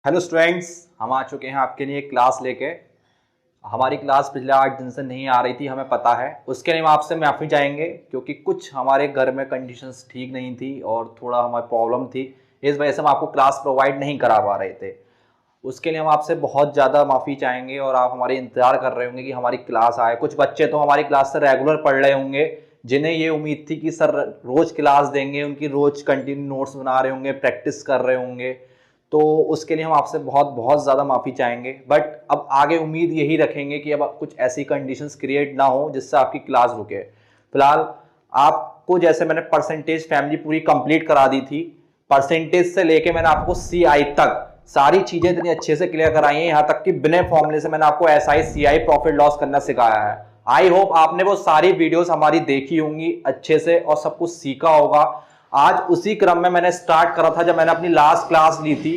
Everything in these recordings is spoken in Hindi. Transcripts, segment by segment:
हेलो स्टूडेंट्स, हम आ चुके हैं आपके लिए क्लास लेके। हमारी क्लास पिछले 8 दिन से नहीं आ रही थी, हमें पता है। उसके लिए हम आपसे माफ़ी चाहेंगे क्योंकि कुछ हमारे घर में कंडीशंस ठीक नहीं थी और थोड़ा हमारी प्रॉब्लम थी। इस वजह से हम आपको क्लास प्रोवाइड नहीं करा पा रहे थे। उसके लिए हम आपसे बहुत ज़्यादा माफ़ी चाहेंगे और आप हमारे इंतज़ार कर रहे होंगे कि हमारी क्लास आए। कुछ बच्चे तो हमारी क्लास से रेगुलर पढ़ रहे होंगे, जिन्हें ये उम्मीद थी कि सर रोज़ क्लास देंगे, उनकी रोज़ कंटिन्यू नोट्स बना रहे होंगे, प्रैक्टिस कर रहे होंगे। तो उसके लिए हम आपसे बहुत बहुत ज़्यादा माफ़ी चाहेंगे। बट अब आगे उम्मीद यही रखेंगे कि अब कुछ ऐसी कंडीशंस क्रिएट ना हो जिससे आपकी क्लास रुके। फिलहाल आपको जैसे मैंने परसेंटेज फैमिली पूरी कंप्लीट करा दी थी, परसेंटेज से लेके मैंने आपको CI तक सारी चीज़ें इतनी अच्छे से क्लियर कराई हैं, यहाँ तक कि बिना फॉर्मूले से मैंने आपको SI CI प्रॉफिट लॉस करना सिखाया है। आई होप आपने वो सारी वीडियोस हमारी देखी होंगी अच्छे से और सब कुछ सीखा होगा। आज उसी क्रम में मैंने स्टार्ट करा था जब मैंने अपनी लास्ट क्लास ली थी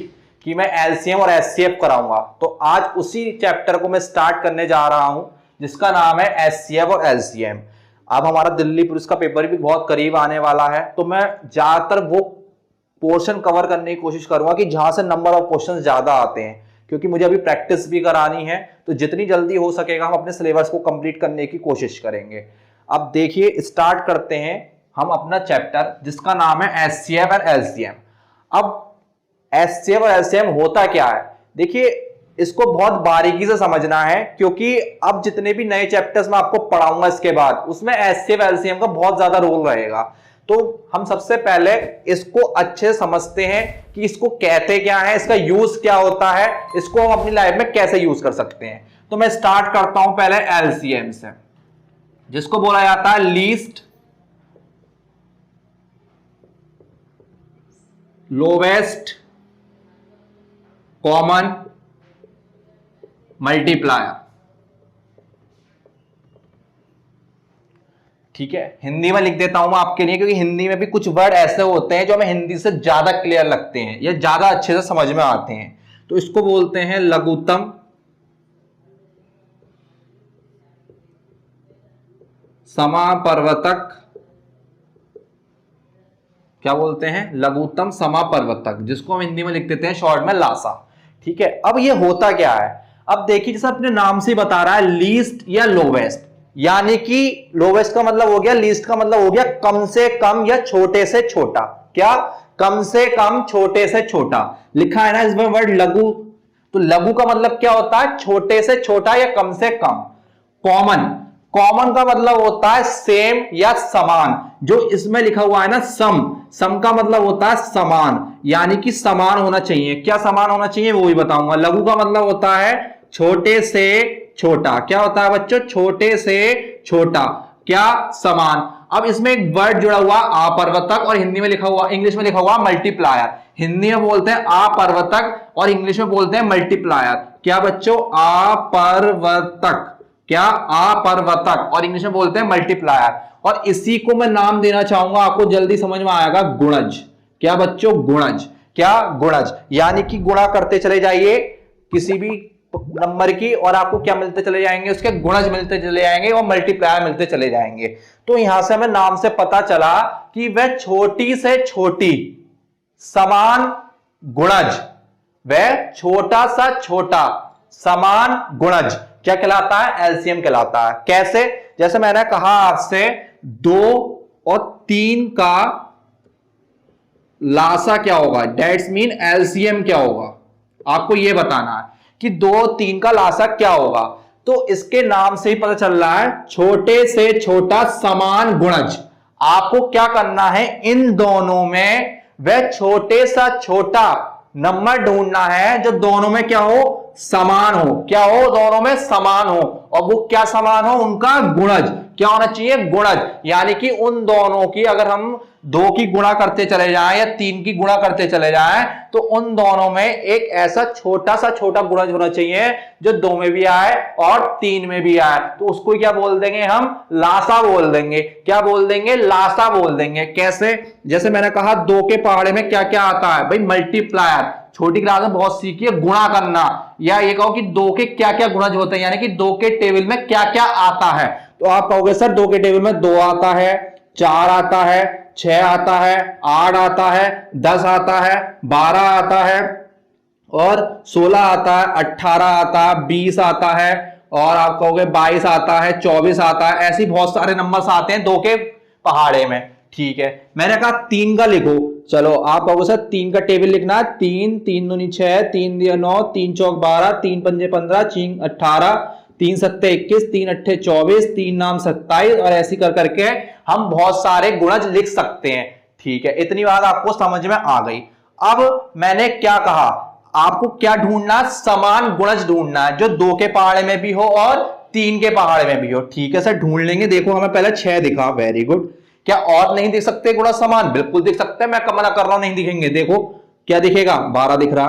कि मैं LCM और SCF कराऊंगा। तो आज उसी चैप्टर को मैं स्टार्ट करने जा रहा हूं जिसका नाम है SCF और LCM। अब हमारा दिल्ली पुलिस का पेपर भी बहुत करीब आने वाला है, तो मैं ज्यादातर वो पोर्शन कवर करने की कोशिश करूंगा कि जहां से नंबर ऑफ क्वेश्चंस ज्यादा आते हैं, क्योंकि मुझे अभी प्रैक्टिस भी करानी है। तो जितनी जल्दी हो सकेगा हम अपने सिलेबस को कंप्लीट करने की कोशिश करेंगे। अब देखिए, स्टार्ट करते हैं हम अपना चैप्टर जिसका नाम है SCF और LCM। अब SCF और LCM होता क्या है, देखिए इसको बहुत बारीकी से समझना है, क्योंकि अब जितने भी नए चैप्टर्स मैं आपको पढ़ाऊंगा इसके बाद, उसमें SCF LCM का बहुत ज्यादा रोल रहेगा। तो हम सबसे पहले इसको अच्छे से समझते हैं कि इसको कहते क्या है, इसका यूज क्या होता है, इसको हम अपनी लाइफ में कैसे यूज कर सकते हैं। तो मैं स्टार्ट करता हूं पहले LCM से, जिसको बोला जाता है लीस्ट लोवेस्ट कॉमन मल्टीप्लायर। ठीक है, हिंदी में लिख देता हूं मैं आपके लिए, क्योंकि हिंदी में भी कुछ वर्ड ऐसे होते हैं जो हमें हिंदी से ज्यादा क्लियर लगते हैं या ज्यादा अच्छे से समझ में आते हैं। तो इसको बोलते हैं लघुत्तम समापवर्तक। क्या बोलते हैं? लघुत्तम समापवर्तक, जिसको हम हिंदी में लिख देते हैं शॉर्ट में लासा। ठीक है, अब ये होता क्या है, अब देखिए जैसे अपने नाम से बता रहा है लीस्ट या लोवेस्ट, यानी कि लोवेस्ट का मतलब हो गया, लीस्ट का मतलब हो गया कम से कम या छोटे से छोटा। क्या? कम से कम, छोटे से छोटा। लिखा है ना इसमें वर्ड लघु, तो लघु का मतलब क्या होता है? छोटे से छोटा या कम से कम। कॉमन, कॉमन का मतलब होता है सेम या समान। जो इसमें लिखा हुआ है ना सम, सम का मतलब होता है समान, यानी कि समान होना चाहिए। क्या समान होना चाहिए वो भी बताऊंगा। लघु का मतलब होता है छोटे से छोटा। क्या होता है बच्चों? छोटे से छोटा। क्या? समान। अब इसमें एक वर्ड जुड़ा हुआ अपवर्तक, और हिंदी में लिखा हुआ, इंग्लिश में लिखा हुआ मल्टीप्लायर। हिंदी में बोलते हैं अपवर्तक और इंग्लिश में बोलते हैं मल्टीप्लायर। क्या बच्चों? अपवर्तक। क्या? अपवर्तक, और इंग्लिश में बोलते हैं मल्टीप्लायर। और इसी को मैं नाम देना चाहूंगा, आपको जल्दी समझ में आएगा, गुणज। क्या बच्चों? गुणज। क्या? गुणज, यानी कि गुणा करते चले जाइए किसी भी नंबर की और आपको क्या मिलते चले जाएंगे? उसके गुणज मिलते चले जाएंगे और मल्टीप्लायर मिलते चले जाएंगे। तो यहां से हमें नाम से पता चला कि वह छोटी से छोटी समान गुणज, वह छोटा सा छोटा समान गुणज क्या कहलाता है? LCM कहलाता है। कैसे? जैसे मैंने कहा आपसे 2 और 3 का लासा क्या होगा, दैट्स मीन LCM क्या होगा, आपको यह बताना है कि 2 3 का लासा क्या होगा। तो इसके नाम से ही पता चल रहा है छोटे से छोटा समान गुणज। आपको क्या करना है, इन दोनों में वह छोटे सा छोटा नंबर ढूंढना है जो दोनों में क्या हो? समान हो। क्या हो? दोनों में समान हो। और वो क्या समान हो? उनका गुणज क्या होना चाहिए? गुणज, यानी कि उन दोनों की अगर हम 2 की गुणा करते चले जाएं या 3 की गुणा करते चले जाएं, तो उन दोनों में एक ऐसा छोटा सा छोटा गुणज होना चाहिए जो 2 में भी आए और 3 में भी आए। तो उसको क्या बोल देंगे हम? लासा बोल देंगे। क्या बोल देंगे? लासा बोल देंगे। कैसे? जैसे मैंने कहा 2 के पहाड़े में क्या क्या आता है भाई? मल्टीप्लायर। छोटी क्लास में बहुत सीखी है गुणा करना, या ये कहो कि 2 के क्या क्या गुणज होते हैं, यानी कि 2 के टेबल में क्या क्या आता है। तो आप कहोगे सर 2 के टेबल में 2 आता है, 4 आता है, 6 आता है, 8 आता है, 10 आता है, 12 आता है, और 16 आता है, 18 आता है, 20 आता है, और आप कहोगे 22 आता है, 24 आता है, ऐसी बहुत सारे नंबर्स आते हैं 2 के पहाड़े में। ठीक है, मैंने कहा 3 का लिखो। चलो आप कहोगे सर 3 का टेबल लिखना है, 3 3 दूनी 6, 3 दिया 9, 3 चौक 12, 3 पंजे 15, 3 18, 3 सत्ते 21, 3 अट्ठे 24, 3 नाम 27, और ऐसी कर करके हम बहुत सारे गुणज लिख सकते हैं। ठीक है, इतनी बात आपको समझ में आ गई। अब मैंने क्या कहा, आपको क्या ढूंढना, समान गुणज ढूंढना है जो 2 के पहाड़े में भी हो और 3 के पहाड़े में भी हो। ठीक है सर, ढूंढ लेंगे। देखो हमें पहले 6 दिखा, वेरी गुड। क्या और नहीं दिख सकते गुणज समान? बिल्कुल दिख सकते हैं, मैं मना कर रहा हूं नहीं दिखेंगे। देखो क्या दिखेगा, 12 दिख रहा,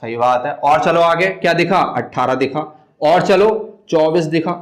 सही बात है। और चलो आगे, क्या दिखा, 18 दिखा, और चलो 24 दिखा।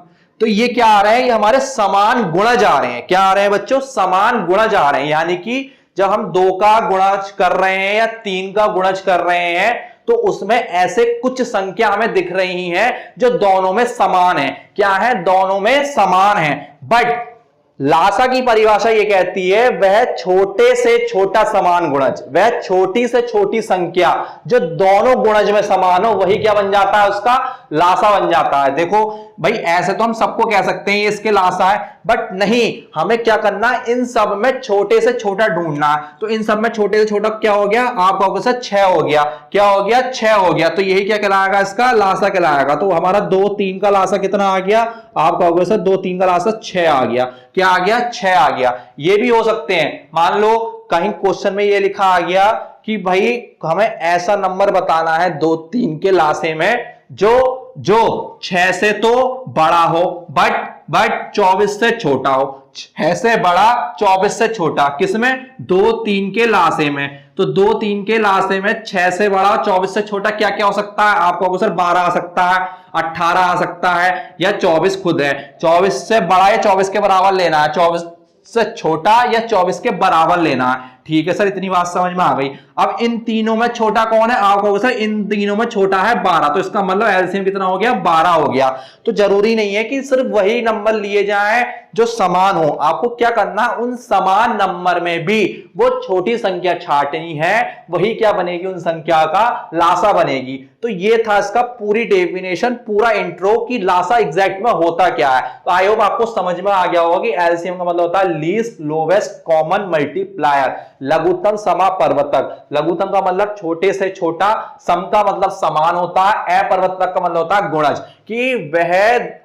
तो ये क्या आ रहे हैं, ये हमारे समान गुणज आ रहे हैं। क्या आ रहे हैं बच्चों, समान गुणज आ रहे हैं। यानी कि जब हम 2 का गुणज कर रहे हैं या 3 का गुणज कर रहे हैं तो उसमें ऐसे कुछ संख्या हमें दिख रही हैं जो दोनों में समान है। क्या है, दोनों में समान है। बट लासा की परिभाषा ये कहती है वह छोटे से छोटा समान गुणज, वह छोटी से छोटी संख्या जो दोनों गुणज में समान हो, वही क्या बन जाता है, उसका लासा बन जाता है। देखो भाई ऐसे तो हम सबको कह सकते हैं ये इसके लासा है, बट नहीं, हमें क्या करना है, इन सब में छोटे से छोटा ढूंढना है। तो इन सब में छोटे से छोटा क्या हो गया, आप कहोगे सर 6 हो गया। क्या हो गया, 6 हो गया। तो यही क्या कहलाएगा, इसका लासा कहलाएगा। तो हमारा 2 3 का लासा कितना आ गया, आप कहोगे सर 2 3 का लासा 6 आ गया। क्या आ गया, 6 आ गया। ये भी हो सकते हैं, मान लो कहीं क्वेश्चन में ये लिखा आ गया कि भाई हमें ऐसा नंबर बताना है 2 3 के लासे में जो 6 से तो बड़ा हो बट 24 से छोटा हो। 6 से बड़ा 24 से छोटा, किसमें, 2 3 के लासे में। तो 2 3 के लासे में 6 से बड़ा 24 से छोटा क्या क्या हो सकता है, आपको सर 12 आ सकता है, 18 आ सकता है, या 24 खुद है। 24 से बड़ा या 24 के बराबर लेना है, 24 से छोटा या 24 के बराबर लेना है। ठीक है सर, इतनी बात समझ में आ गई। अब इन तीनों में छोटा कौन है, आप कहोगे सर इन तीनों में छोटा है 12। तो इसका मतलब एलसीएम कितना हो गया, 12 हो गया। तो जरूरी नहीं है कि सिर्फ वही नंबर लिए जाएं जो समान हो, आपको क्या करना, उन समान नंबर में भी वो छोटी संख्या छांटनी है, वही क्या बनेगी, उन संख्या का लासा बनेगी। तो ये था इसका पूरी डेफिनेशन, पूरा इंट्रो कि लासा एग्जैक्ट में होता क्या है। तो आई होप आपको समझ में आ गया होगा कि एलसीएम का मतलब होता है लीस्ट लोवेस्ट कॉमन मल्टीप्लायर, लघुत्तम समापवर्तक। लघुत्तम का मतलब छोटे से छोटा, सम का मतलब समान होता है, अपवर्तक का मतलब होता है गुणज, कि वह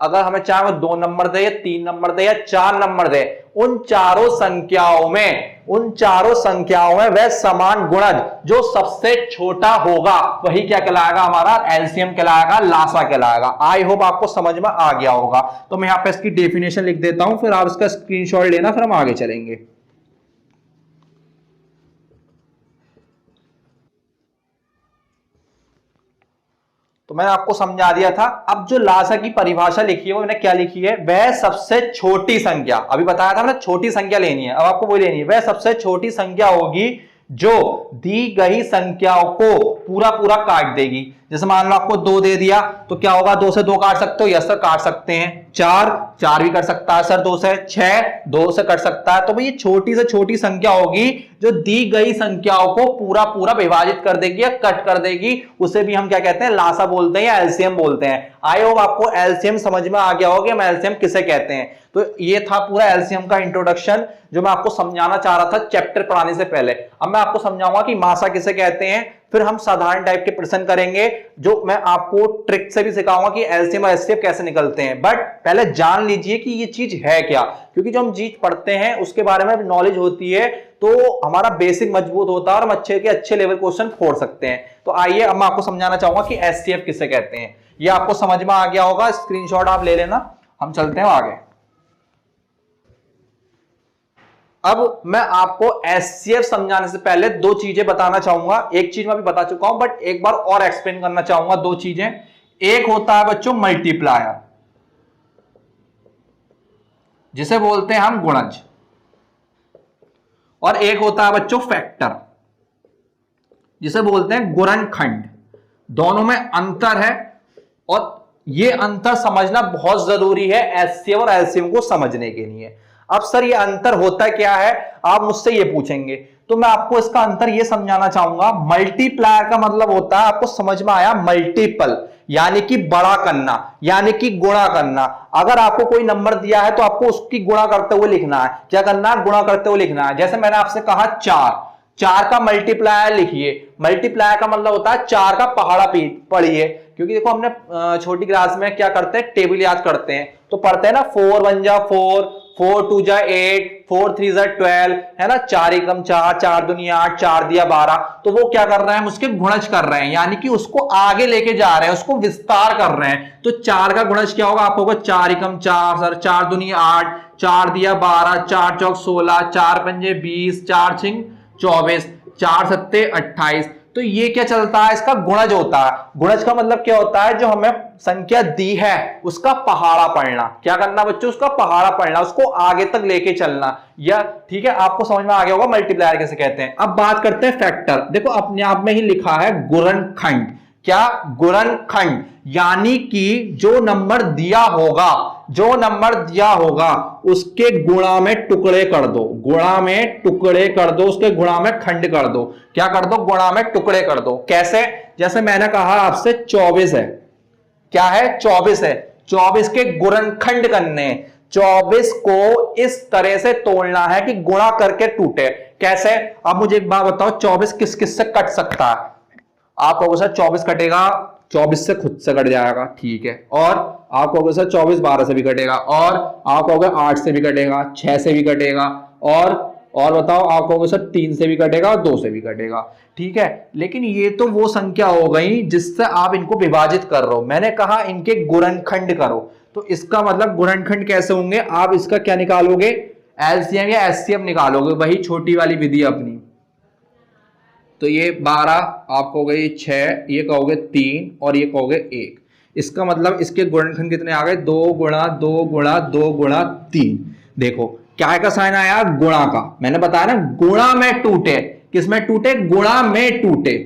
अगर हमें चाहे वो 2 नंबर दे या 3 नंबर दे या 4 नंबर दे, उन चारों संख्याओं में वह समान गुणज जो सबसे छोटा होगा वही क्या कहलाएगा, हमारा एलसीएम कहलाएगा, लासा कहलाएगा। आई होप आपको समझ में आ गया होगा। तो मैं यहां पे इसकी डेफिनेशन लिख देता हूं, फिर आप इसका स्क्रीनशॉट लेना, फिर हम आगे चलेंगे। तो मैंने आपको समझा दिया था। अब जो लासा की परिभाषा लिखी है वो मैंने क्या लिखी है, वह सबसे छोटी संख्या, अभी बताया था मैंने छोटी संख्या लेनी है, अब आपको वो लेनी है, वह सबसे छोटी संख्या होगी जो दी गई संख्याओं को पूरा पूरा काट देगी। जैसे मान लो आपको 2 दे दिया तो क्या होगा, 2 से 2 काट सकते हो, यस सर काट सकते हैं। 4 भी कर सकता है सर 2 से, 6 2 से कट सकता है। तो भाई ये छोटी से छोटी संख्या होगी जो दी गई संख्याओं को पूरा पूरा विभाजित कर देगी या कट कर देगी, उसे भी हम क्या कहते हैं, लासा बोलते हैं या एलसीएम बोलते हैं। आई होप आपको एलसीएम समझ में आ गया होगा कि हम एलसीएम किसे कहते हैं। तो ये था पूरा एलसीएम का इंट्रोडक्शन जो मैं आपको समझाना चाह रहा था चैप्टर पढ़ाने से पहले। अब मैं आपको समझाऊंगा कि मासा किसे कहते हैं, फिर हम साधारण टाइप के प्रश्न करेंगे जो मैं आपको ट्रिक से भी सिखाऊंगा कि एलसीएम और एचसीएफ कैसे निकलते हैं। बट पहले जान लीजिए कि ये चीज है क्या, क्योंकि जो हम चीज पढ़ते हैं उसके बारे में नॉलेज होती है तो हमारा बेसिक मजबूत होता है और हम अच्छे के अच्छे लेवल क्वेश्चन फोड़ सकते हैं। तो आइए अब मैं आपको समझाना चाहूंगा कि एचसीएफ किसे कहते हैं। ये आपको समझ में आ गया होगा, स्क्रीनशॉट आप ले लेना, हम चलते हैं आगे। अब मैं आपको एचसीएफ समझाने से पहले 2 चीजें बताना चाहूंगा। एक चीज मैं भी बता चुका हूं बट एक बार और एक्सप्लेन करना चाहूंगा 2 चीजें। एक होता है बच्चों मल्टीप्लायर, जिसे बोलते हैं हम गुणज, और एक होता है बच्चों फैक्टर, जिसे बोलते हैं गुणनखंड। दोनों में अंतर है और ये अंतर समझना बहुत जरूरी है एचसीएफ और एलसीएम को समझने के लिए। अब सर ये अंतर होता क्या है, आप मुझसे ये पूछेंगे तो मैं आपको इसका अंतर ये समझाना चाहूंगा। मल्टीप्लायर का मतलब होता है, आपको समझ में आया, मल्टीपल यानी कि बड़ा करना, यानी कि गुणा करना। अगर आपको कोई नंबर दिया है तो आपको उसकी गुणा करते हुए लिखना है। क्या करना है? गुणा करते हुए लिखना है। जैसे मैंने आपसे कहा 4, 4 का मल्टीप्लायर लिखिए। मल्टीप्लायर का मतलब होता है 4 का पहाड़ा पढ़िए, क्योंकि देखो हमने छोटी क्लास में क्या करते हैं, टेबल याद करते हैं, तो पढ़ते हैं ना 4 1 जा 4, 4 2 जा 8, 4 3 जा 12, है ना, 4 एकम 4, 4 दूनी 8, 4 दिया 12। तो वो क्या कर रहे हैं, हम उसके गुणज कर रहे हैं, यानी कि उसको आगे लेके जा रहे हैं, उसको विस्तार कर रहे हैं। तो 4 का गुणज क्या होगा, आपको होगा 4 एकम 4 सर, 4 दूनी 8, 4 दिया 12, 4 चौक 16, 4 पंजे 20, 4 छिंग 24, 4 सत्ते 28। तो ये क्या चलता है, इसका गुणज होता है। गुणज का मतलब क्या होता है, जो हमें संख्या दी है उसका पहाड़ा पढ़ना। क्या करना बच्चों, उसका पहाड़ा पढ़ना, उसको आगे तक लेके चलना। या ठीक है, आपको समझ में आ गया होगा मल्टीप्लायर कैसे कहते हैं। अब बात करते हैं फैक्टर। देखो अपने आप में ही लिखा है गुणनखंड। क्या? गुणनखंड, यानी कि जो नंबर दिया होगा, जो नंबर दिया होगा उसके गुणा में टुकड़े कर दो, गुणा में टुकड़े कर दो, उसके गुणा में खंड कर दो। क्या कर दो? गुणा में टुकड़े कर दो। कैसे? जैसे मैंने कहा आपसे 24 है, क्या है? 24 है। 24 के गुणनखंड करने, 24 को इस तरह से तोड़ना है कि गुणा करके टूटे। कैसे? अब मुझे एक बात बताओ, 24 किस किस से कट सकता है? आप कहोगे सर 24 कटेगा 24 से खुद से कट जाएगा, ठीक है। और आप कहोगे सर 24 12 से भी कटेगा, और आप कहोगे 8 से भी कटेगा, 6 से भी कटेगा, और बताओ आप कहोगे सर 3 से भी कटेगा और 2 से भी कटेगा, ठीक है। लेकिन ये तो वो संख्या हो गई जिससे आप इनको विभाजित कर रहे हो। मैंने कहा इनके गुणनखंड करो, तो इसका मतलब गुणनखंड कैसे होंगे, आप इसका क्या निकालोगे, एलसीएम या एचसीएफ निकालोगे, वही छोटी वाली विधि अपनी। तो ये 12, आप कहोगे ये 6, ये कहोगे 3 और ये कहोगे 1। इसका मतलब इसके गुणनखंड कितने आ गए, 2 गुणा 2 गुणा 2 गुणा 3। देखो क्या का साइन आया, गुणा का। मैंने बताया ना गुणा में टूटे, किसमें टूटे, गुणा में टूटे,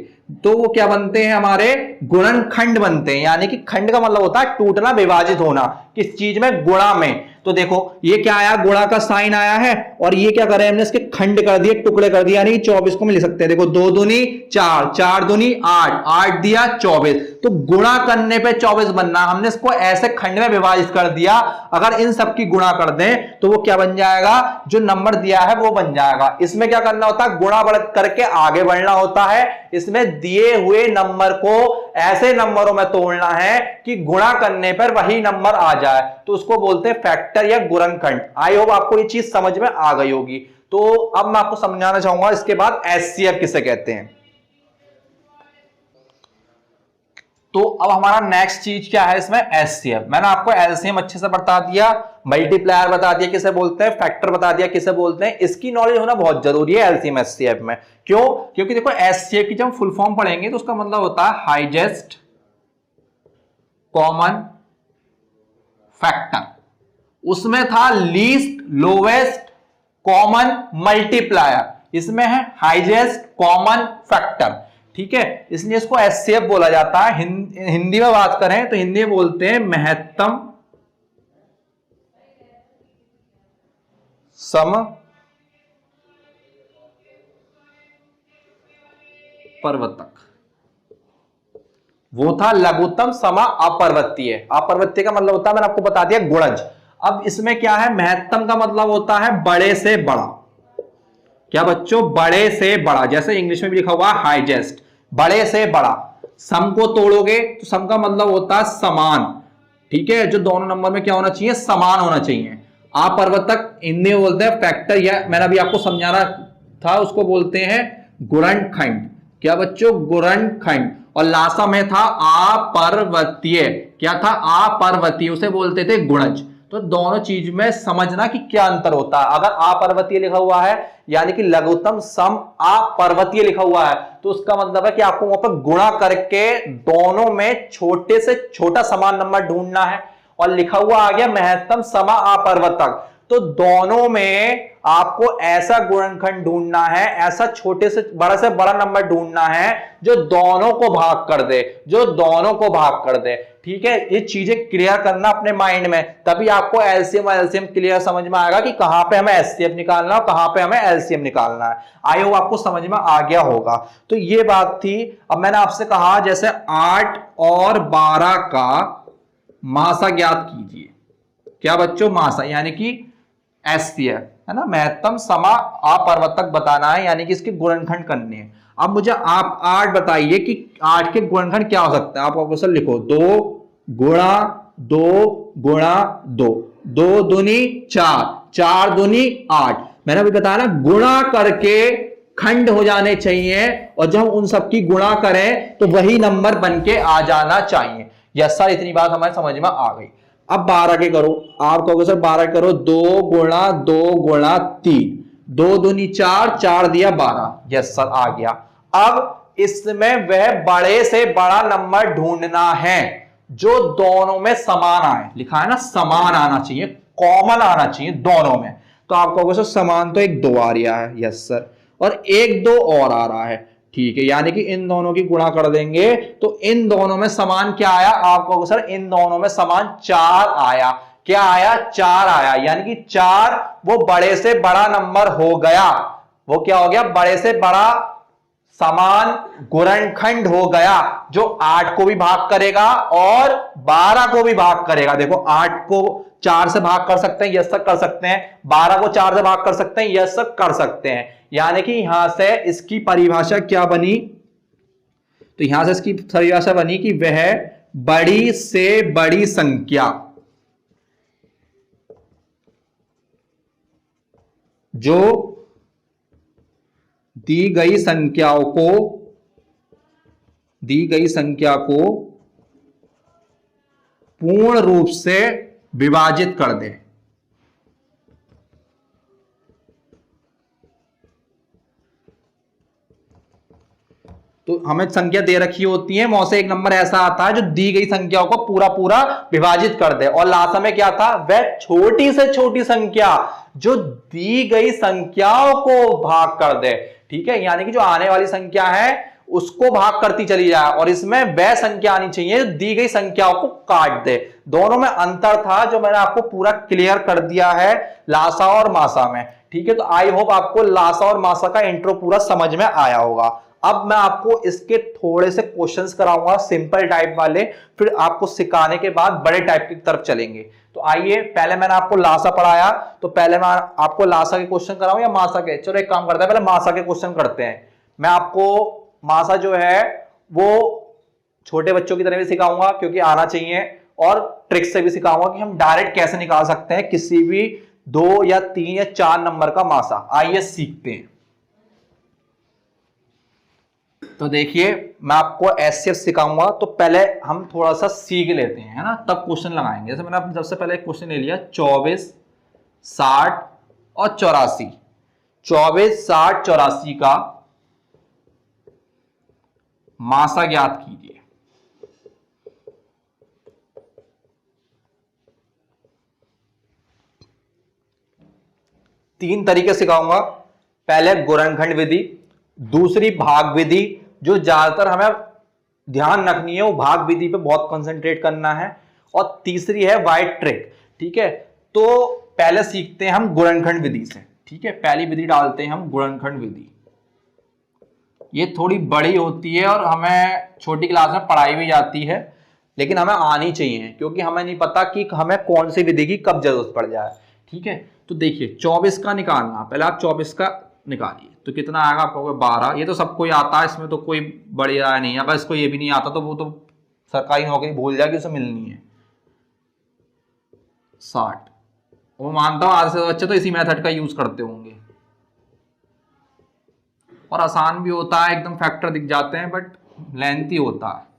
तो वो क्या बनते हैं, हमारे गुणनखंड बनते हैं। यानी कि खंड का मतलब होता है टूटना, विभाजित होना, किस चीज में, गुणा में। तो देखो ये क्या आया, गुणा का साइन आया है, और ये क्या करे हमने, इसके खंड कर दिए, टुकड़े कर दिए, यानी 24 को हम लिख सकते हैं। देखो 2 दूनी 4, 4 दूनी 8, 8 दिया 24। तो गुणा करने पे 24 बनना, हमने इसको ऐसे खंड में विभाजित कर दिया। अगर इन सब की गुणा कर दें तो वो क्या बन जाएगा, जो नंबर दिया है वो बन जाएगा। इसमें क्या करना होता है, गुणा बढ़ करके आगे बढ़ना होता है। इसमें दिए हुए नंबर को ऐसे नंबरों में तोड़ना है कि गुणा करने पर वही नंबर आ जाए, तो उसको बोलते हैं फैक्टर या गुणनखंड। आई होप आपको ये चीज समझ में आ गई होगी। तो अब मैं आपको समझाना चाहूंगा इसके बाद एचसीएफ किसे कहते हैं। तो अब हमारा नेक्स्ट चीज क्या है इसमें, एचसीएफ। मैंने आपको एलसीएम अच्छे से बता दिया, मल्टीप्लायर बता दिया किसे बोलते हैं, फैक्टर बता दिया किसे बोलते हैं। इसकी नॉलेज होना बहुत जरूरी है एलसीएम एचसीएफ में। क्यों? क्योंकि देखो एचसीएफ की जब फुल फॉर्म पढ़ेंगे तो उसका मतलब होता है हाईएस्ट कॉमन फैक्टर। उसमें था लीस्ट लोवेस्ट कॉमन मल्टीप्लायर, इसमें है हाईएस्ट कॉमन फैक्टर, ठीक है। इसलिए इसको एचसीएफ बोला जाता है। हिंदी में बात करें तो हिंदी में बोलते हैं महत्तम सम परवर्तक। वो था लघुत्तम समा अपरवत्तीय। अपरवत्तीय का मतलब होता है, मैंने आपको बता दिया, गुणज। अब इसमें क्या है, महत्तम का मतलब होता है बड़े से बड़ा। क्या बच्चों, बड़े से बड़ा, जैसे इंग्लिश में भी लिखा हुआ है हाईएस्ट, बड़े से बड़ा। सम को तोड़ोगे तो सम का मतलब होता है समान, ठीक है, जो दोनों नंबर में क्या होना चाहिए, समान होना चाहिए। अपरवर्तक हिंदी में बोलते हैं फैक्टर, या मैंने अभी आपको समझाना था, उसको बोलते हैं गुणनखंड। क्या बच्चों, गुणनखंड। और लासा में था अपरवत्तीय। क्या था, अपरवत्तीय, उसे बोलते थे गुणज। तो दोनों चीज में समझना कि क्या अंतर होता है। अगर अपरवत्तीय लिखा हुआ है यानी कि लघुत्तम सम अपरवत्तीय लिखा हुआ है, तो उसका मतलब है कि आपको वहां पर गुणा करके दोनों में छोटे से छोटा समान नंबर ढूंढना है। और लिखा हुआ आ गया महत्तम समा अपरवर्तक, तो तो दोनों में आपको ऐसा गुणनखंड ढूंढना है, ऐसा छोटे से बड़ा नंबर ढूंढना है जो दोनों को भाग कर दे, जो दोनों को भाग कर दे। ठीक है, ये चीजें क्लियर करना अपने माइंड में, तभी आपको एलसीएम और एलसीएम क्लियर समझ में आएगा कि कहां पे हमें एचसीएफ निकालना है और कहां पे हमें एलसीएम निकालना है। आई होप आपको समझ में आ गया होगा। तो ये बात थी। अब मैंने आपसे कहा जैसे 8 और 12 का मासा ज्ञात कीजिए। क्या बच्चों? मासा यानी कि एचसीएफ है ना, महत्तम समा अपवर्तक बताना है, यानी कि इसके गुणनखंड करने हैं। अब मुझे आप 8 बताइए कि 8 के गुणनखंड क्या हो सकता है। आप क्वेश्चन लिखो 2 गुणा 2 गुणा 2, 2 दूनी 4, 4 दूनी 8। मैंने अभी बताया ना, गुणा करके खंड हो जाने चाहिए, और जब हम उन सबकी गुणा करें तो वही नंबर बन के आ जाना चाहिए। यस सर, इतनी बात हमारे समझ में आ गई। अब 12 के करो। आप कहोगे सर 12 करो, 2 गुणा 2 गुणा 3, 2 दूनी 4, 4 दिया 12। यस सर, आ गया। अब इसमें वह बड़े से बड़ा नंबर ढूंढना है जो दोनों में समान आए। लिखा है ना, समान आना चाहिए, कॉमन आना चाहिए दोनों में। तो आप कहोगे सर समान तो 1 2 आ रहा है। यस सर, और 1 2 और आ रहा है। ठीक है, यानी कि इन दोनों की गुणा कर देंगे तो इन दोनों में समान क्या आया? आप कहोगे सर इन दोनों में समान 4 आया। क्या आया? 4 आया, यानी कि 4 वो बड़े से बड़ा नंबर हो गया। वो क्या हो गया? बड़े से बड़ा समान गुणनखंड हो गया, जो 8 को भी भाग करेगा और 12 को भी भाग करेगा। देखो 8 को 4 से भाग कर सकते हैं, यस सर कर सकते हैं। 12 को 4 से भाग कर सकते हैं, यस सर कर सकते हैं। यानी कि यहां से इसकी परिभाषा क्या बनी? तो यहां से इसकी परिभाषा बनी कि वह बड़ी से बड़ी संख्या जो दी गई संख्या को पूर्ण रूप से विभाजित कर दे। तो हमें संख्या दे रखी होती है, मौसे एक नंबर ऐसा आता है जो दी गई संख्याओं को पूरा विभाजित कर दे। और लास्ट में क्या था? वह छोटी से छोटी संख्या जो दी गई संख्याओं को भाग कर दे। ठीक है, यानी कि जो आने वाली संख्या है उसको भाग करती चली जाए, और इसमें वह संख्या आनी चाहिए जो दी गई संख्याओं को काट दे। दोनों में अंतर था जो मैंने आपको पूरा क्लियर कर दिया है लासा और मासा में। ठीक है, तो आई होप आपको लासा और मासा का इंट्रो पूरा समझ में आया होगा। अब मैं आपको इसके थोड़े से क्वेश्चंस कराऊंगा, सिंपल टाइप वाले, फिर आपको सिखाने के बाद बड़े टाइप की तरफ चलेंगे। तो आइए, पहले मैंने आपको लासा पढ़ाया, तो पहले मैं आपको लासा के क्वेश्चन कराऊं या मासा के? चलो एक काम करते हैं, पहले मासा के क्वेश्चन करते हैं। मैं आपको मासा जो है वो छोटे बच्चों की तरह भी सिखाऊंगा क्योंकि आना चाहिए, और ट्रिक से भी सिखाऊंगा कि हम डायरेक्ट कैसे निकाल सकते हैं किसी भी 2 या 3 या 4 नंबर का मासा। आइए सीखते हैं। तो देखिए, मैं आपको एचसीएफ सिखाऊंगा, तो पहले हम थोड़ा सा सीख लेते हैं, है ना, तब क्वेश्चन लगाएंगे। जैसे मैंने अपने सबसे पहले एक क्वेश्चन ले लिया 24, 60 और 84। 24, 60, 84 का मासा ज्ञात कीजिए। तीन तरीके सिखाऊंगा। पहले गुणनखंड विधि, दूसरी भाग विधि, जो ज्यादातर हमें ध्यान रखनी है, वो भाग विधि पे बहुत कंसंट्रेट करना है, और तीसरी है वाइट ट्रिक। ठीक है, तो पहले सीखते हैं हम गुणनखंड विधि से। ठीक है, पहली विधि डालते हैं हम गुणनखंड विधि। ये थोड़ी बड़ी होती है और हमें छोटी क्लास में पढ़ाई भी जाती है, लेकिन हमें आनी चाहिए क्योंकि हमें नहीं पता कि हमें कौन सी विधि की कब जरूरत पड़ जाए। ठीक है, तो देखिए 24 का निकालना, पहले आप 24 का निकालिए तो कितना आएगा? आपको 12। ये तो सबको ही आता है, इसमें तो कोई बड़ी राय नहीं है। अगर इसको ये भी नहीं आता तो वो तो सरकारी नौकरी भूल जाएगी, उसे मिलनी है। 60, वो मानता हूं आज से बच्चे तो इसी मेथड का यूज करते होंगे, और आसान भी होता है, एकदम फैक्टर दिख जाते हैं, बट लेंथी होता है।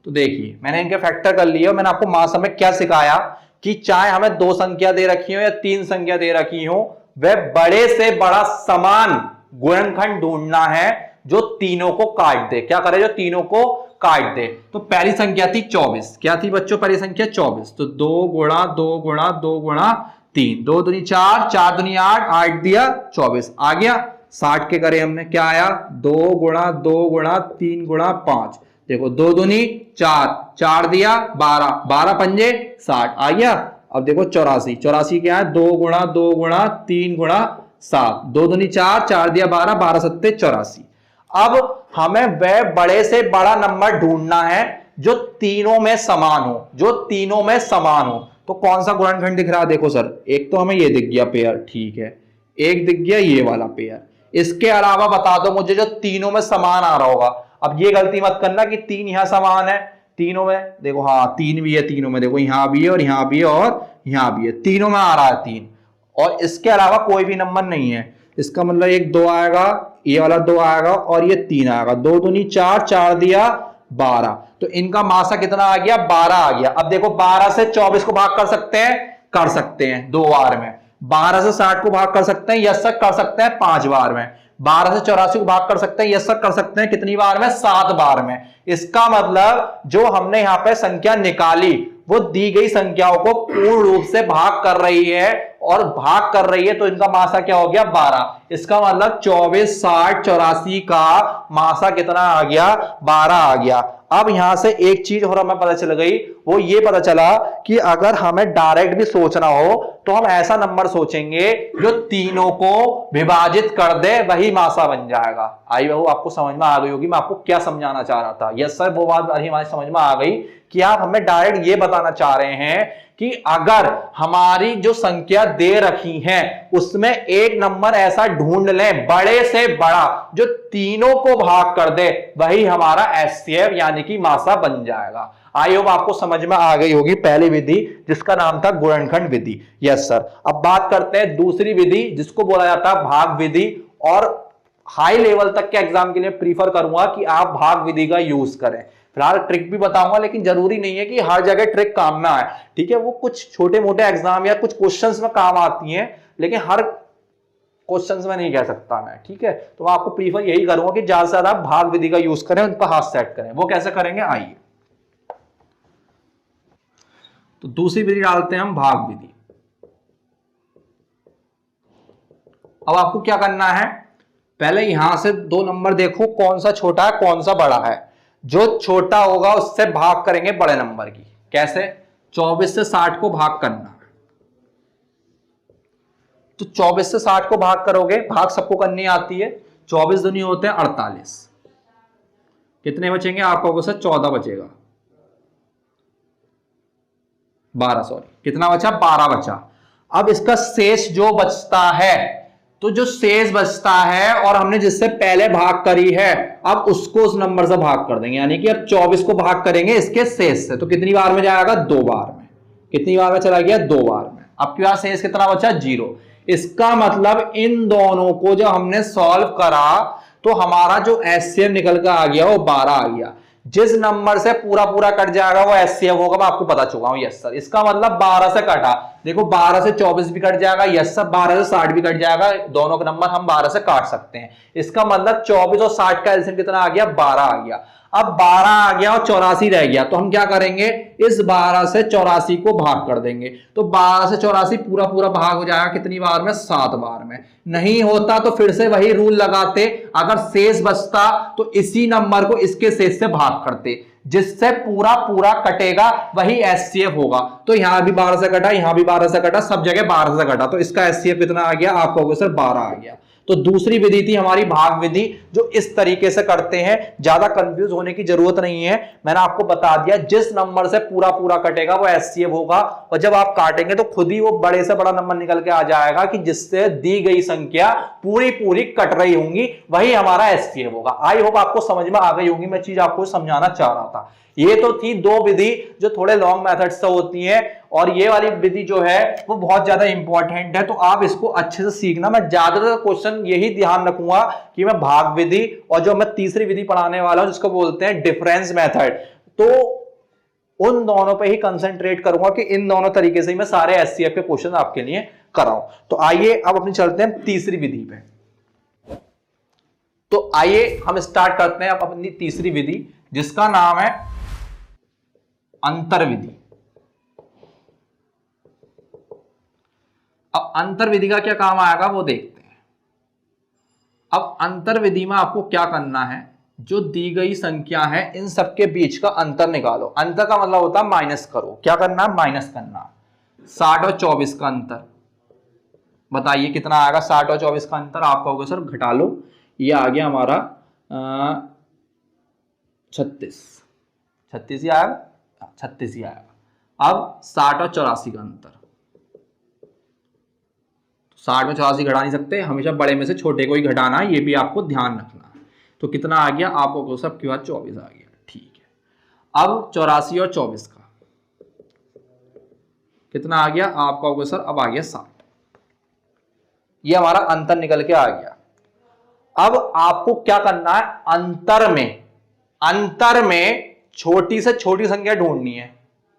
तो देखिए, मैंने इनके फैक्टर कर लिए, और मैंने आपको मासा में क्या सिखाया कि चाहे हमें 2 संख्या दे रखी हो या 3 संख्या दे रखी हो, वह बड़े से बड़ा समान गुणनखंड ढूंढना है जो तीनों को काट दे। क्या करे? जो तीनों को काट दे। तो पहली संख्या थी 24, क्या थी बच्चों पहली संख्या 24, तो 2 गुणा 2 गुणा 2 गुणा 3, 2 दूनी 4, 4 दूनी 8, 8 दिया 24 आ गया। 60 के करे हमने, क्या आया 2 गुणा 2 गुणा 3 गुणा 5, देखो 2 दूनी 4, 4 दिया 12, 12 पंजे 60 आ गया। अब देखो 84, 84 क्या है 2 गुणा 2 गुणा 3 गुणा 7, 2 दूनी 4, 4 दिया 12, 12 सत्ते 84। अब हमें वह बड़े से बड़ा नंबर ढूंढना है जो तीनों में समान हो, जो तीनों में समान हो। तो कौन सा गुणनखंड दिख रहा है, देखो सर एक तो हमें ये दिख गया पेयर, ठीक है, एक दिख गया ये वाला पेयर, इसके अलावा बता दो मुझे जो तीनों में समान आ रहा होगा। अब ये गलती मत करना कि 3 यहां समान है, तीनों में देखो, हाँ 3 भी है, तीनों में देखो यहां भी है और यहां भी है और यहां भी है, तीनों में आ रहा है 3, और इसके अलावा कोई भी नंबर नहीं है। इसका मतलब एक 2 आएगा, ये वाला 2 आएगा और ये 3 आएगा, 2 दूनी 4, 4 दिया 12, तो इनका मासा कितना आ गया 12 आ गया। अब देखो 12 से 24 को भाग कर सकते हैं, कर सकते हैं 2 बार में, 12 से 60 को भाग कर सकते हैं, यस सर कर सकते हैं 5 बार में, 12 से 84 को भाग कर सकते हैं, यस सर कर सकते हैं कितनी बार में 7 बार में। इसका मतलब जो हमने यहां पे संख्या निकाली वो दी गई संख्याओं को पूर्ण रूप से भाग कर रही है, और भाग कर रही है तो इनका मासा क्या हो गया 12। इसका मतलब 24, 60, 84 का मासा कितना आ गया 12 आ गया। अब यहां से एक चीज और हमें पता चल गई, वो ये पता चला कि अगर हमें डायरेक्ट भी सोचना हो तो हम ऐसा नंबर सोचेंगे जो तीनों को विभाजित कर दे, वही मासा बन जाएगा। आई बहू आपको समझ में आ गई होगी मैं आपको क्या समझाना चाह रहा था। यस सर वो बात हमारी समझ में आ गई कि आप हमें डायरेक्ट ये बताना चाह रहे हैं कि अगर हमारी जो संख्या दे रखी है उसमें एक नंबर ऐसा ढूंढ लें बड़े से बड़ा जो तीनों को भाग कर दे, वही हमारा एचसीएफ यानी कि मासा बन जाएगा। आई होप आपको समझ में आ गई होगी पहली विधि जिसका नाम था गुणनखंड विधि। Yes sir. अब बात करते हैं दूसरी विधि जिसको बोला जाता है भाग विधि, और हाई लेवल तक के एग्जाम के लिए प्रीफर करूंगा कि आप भाग विधि का यूज करें। फिलहाल ट्रिक भी बताऊंगा लेकिन जरूरी नहीं है कि हर जगह ट्रिक काम में आए, ठीक है, वो कुछ छोटे मोटे एग्जाम या कुछ क्वेश्चंस में काम आती हैं लेकिन हर क्वेश्चंस में नहीं कह सकता मैं, ठीक है। तो मैं आपको प्रीफर यही करूंगा कि ज्यादा से ज्यादा भाग विधि का यूज करें, उन पर हाथ सेट करें। वो कैसे करेंगे आइए, तो दूसरी विधि डालते हैं हम भाग विधि। अब आपको क्या करना है, पहले यहां से 2 नंबर देखो कौन सा छोटा है कौन सा बड़ा है, जो छोटा होगा उससे भाग करेंगे बड़े नंबर की। कैसे, 24 से 60 को भाग करना, तो 24 से 60 को भाग करोगे, भाग सबको करनी आती है, 24 दूनी होते हैं 48, कितने बचेंगे आपको सर 14 बचेगा, 12 सॉरी कितना बचा 12 बचा। अब इसका शेष जो बचता है, तो जो शेष बचता है और हमने जिससे पहले भाग करी है अब उसको उस नंबर से भाग कर देंगे, यानी कि अब 24 को भाग करेंगे इसके शेष से, तो कितनी बार में जाएगा 2 बार में, कितनी बार में चला गया 2 बार में। अब क्या शेष कितना बचा 0। इसका मतलब इन दोनों को जब हमने सॉल्व करा तो हमारा जो एचसीएफ निकल कर आ गया वो 12 आ गया। जिस नंबर से पूरा पूरा कट जाएगा वो एचसीएफ होगा, मैं आपको बता चुका हूं। Yes sir. इसका मतलब 12 से कटा, देखो 12 से 24 भी कट जाएगा, यस सर 12 से 60 भी कट जाएगा, दोनों का नंबर हम 12 से काट सकते हैं। इसका मतलब 24 और 60 का एलसीएम कितना आ गया 12 आ गया। अब 12 आ गया और 84 रह गया, तो हम क्या करेंगे इस 12 से 84 को भाग कर देंगे, तो 12 से 84 पूरा पूरा भाग हो जाएगा कितनी बार में 7 बार में। नहीं होता तो फिर से वही रूल लगाते, अगर शेष बचता तो इसी नंबर को इसके शेष से भाग करते, जिससे पूरा पूरा कटेगा वही एचसीएफ होगा। तो यहां भी 12 से कटा, यहां भी 12 से कटा, सब जगह 12 से कटा, तो इसका एचसीएफ कितना आ गया आप कहोगे सर 12 आ गया। तो दूसरी विधि थी हमारी भाग विधि, जो इस तरीके से करते हैं, ज्यादा कंफ्यूज होने की जरूरत नहीं है। मैंने आपको बता दिया जिस नंबर से पूरा पूरा कटेगा वो एचसीएफ होगा, और जब आप काटेंगे तो खुद ही वो बड़े से बड़ा नंबर निकल के आ जाएगा कि जिससे दी गई संख्या पूरी पूरी कट रही होंगी वही हमारा एचसीएफ होगा। आई होप आपको समझ में आ गई होगी मैं चीज आपको समझाना चाह रहा था। ये तो थी 2 विधि जो थोड़े लॉन्ग मेथड से होती हैं, और ये वाली विधि जो है वो बहुत ज्यादा इंपॉर्टेंट है, तो आप इसको अच्छे से सीखना। मैं ज्यादातर क्वेश्चन यही ध्यान रखूंगा कि मैं भाग विधि और जो मैं तीसरी विधि पढ़ाने वाला हूं जिसको बोलते हैं डिफरेंस मेथड, तो उन दोनों पे ही कंसंट्रेट करूंगा कि इन दोनों तरीके से ही मैं सारे एचसीएफ के क्वेश्चन आपके लिए कराऊं। तो आइए अब अपनी चलते हैं तीसरी विधि पे। तो आइए हम स्टार्ट करते हैं अब अपनी तीसरी विधि जिसका नाम है अंतर्विधि। अब अंतर्विधि का क्या काम आएगा वो देखते हैं। अब अंतर्विधि में आपको क्या करना है, जो दी गई संख्या है इन सबके बीच का अंतर निकालो। अंतर का मतलब होता है माइनस करो। क्या करना है, माइनस करना। 60 और 24 का अंतर बताइए कितना आएगा। 60 और 24 का अंतर आप कहोगे सर घटा लो, ये आ गया हमारा 36 ही आएगा, 36 ही आएगा। अब 60 और 84 का अंतर, 60 में 84 घटा नहीं सकते, हमेशा बड़े में से छोटे को ही घटाना है, ये भी आपको ध्यान रखना है। तो कितना आ गया आपको सब के बाद 24 आ गया। ठीक है, अब 84 और 24 का कितना आ गया आपका होगा सर, अब आ गया 60। ये हमारा अंतर निकल के आ गया। अब आपको क्या करना है, अंतर में छोटी से छोटी संख्या ढूंढनी है।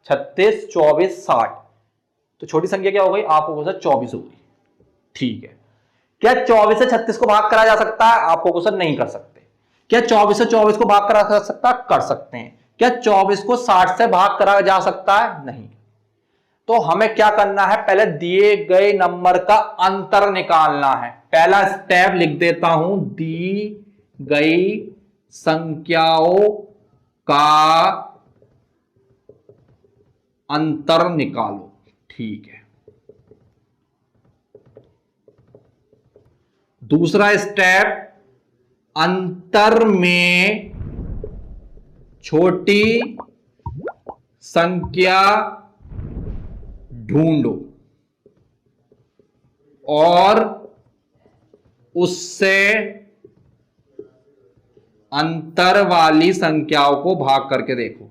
36, 24, 60, तो छोटी संख्या क्या हो गई आपको सर 24 हो गई। ठीक है, क्या 24 से 36 को भाग करा जा सकता है, आपको सर नहीं कर सकते। क्या 24 से 24 को भाग करा जा सकता है, कर सकते हैं। क्या 24 को 60 से भाग करा जा सकता है, नहीं। तो हमें क्या करना है, पहले दिए गए नंबर का अंतर निकालना है। पहला स्टेप लिख देता हूं, दी गई संख्याओं का अंतर निकालो। ठीक है, दूसरा स्टेप, अंतर में छोटी संख्या ढूंढो और उससे अंतर वाली संख्याओं को भाग करके देखो।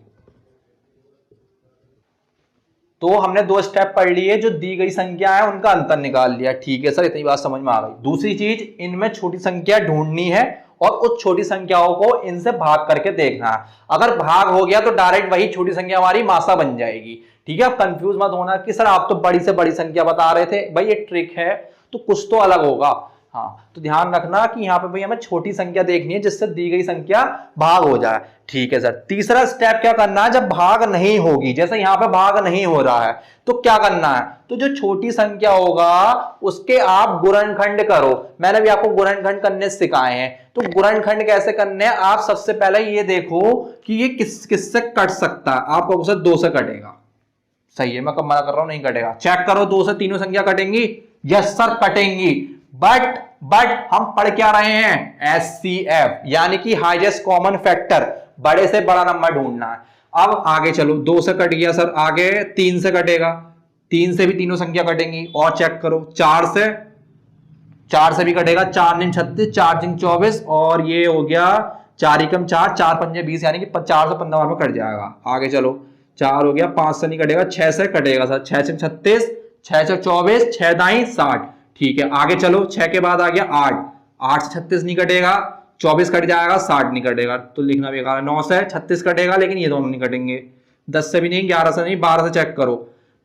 तो हमने दो स्टेप पढ़ लिए, जो दी गई संख्या है उनका अंतर निकाल लिया। ठीक है सर, इतनी बात समझ में आ गई। दूसरी चीज, इनमें छोटी संख्या ढूंढनी है और उस छोटी संख्याओं को इनसे भाग करके देखना है। अगर भाग हो गया तो डायरेक्ट वही छोटी संख्या हमारी मासा बन जाएगी। ठीक है, अब कंफ्यूज मत होना कि सर आप तो बड़ी से बड़ी संख्या बता रहे थे। भाई ये ट्रिक है, तो कुछ तो अलग होगा। हाँ, तो ध्यान रखना कि यहाँ पे भाई हमें छोटी संख्या देखनी है जिससे दी गई संख्या भाग हो जाए। ठीक है सर, तीसरा स्टेप क्या करना है, जब भाग नहीं होगी, जैसे यहाँ पे भाग नहीं हो रहा है, तो क्या करना है, तो जो छोटी संख्या होगा उसके आप गुणनखंड करो। मैंने भी आपको गुणनखंड करने सिखाए हैं। तो गुणनखंड कैसे करने हैं, आप सबसे पहले ये देखो कि ये किससे कट सकता है। आप कहोगे सर 2 से कटेगा। सही है, मैं कब मना कर रहा हूं नहीं कटेगा। चेक करो, 2 से तीनों संख्या कटेंगी। यस सर कटेंगी, बट हम पढ़ क्या रहे हैं, एचसीएफ यानी कि हाईएस्ट कॉमन फैक्टर, बड़े से बड़ा नंबर ढूंढना है। अब आगे चलो, 2 से कट गया सर, आगे 3 से कटेगा, 3 से भी तीनों संख्या कटेंगी। और चेक करो 4 से भी कटेगा। 4 दिन 36, 4 दिन 24, और ये हो गया 4 एकम 4, 4 पंजे 20, यानी कि 4 से 15 में कट जाएगा। आगे चलो, 4 हो गया, 5 से नहीं कटेगा, 6 से कटेगा सर, 6 से 36, 6 से 24, 6 दाई 60। ठीक है, आगे चलो, 6 के बाद आ गया 8, 8 से 36 नहीं कटेगा, 24 कट जाएगा, 60 नहीं कटेगा, तो लिखना बेकार है। 9 से 36 कटेगा, लेकिन ये दोनों नहीं कटेंगे। 10 से भी नहीं, 11 से नहीं, 12 से चेक करो।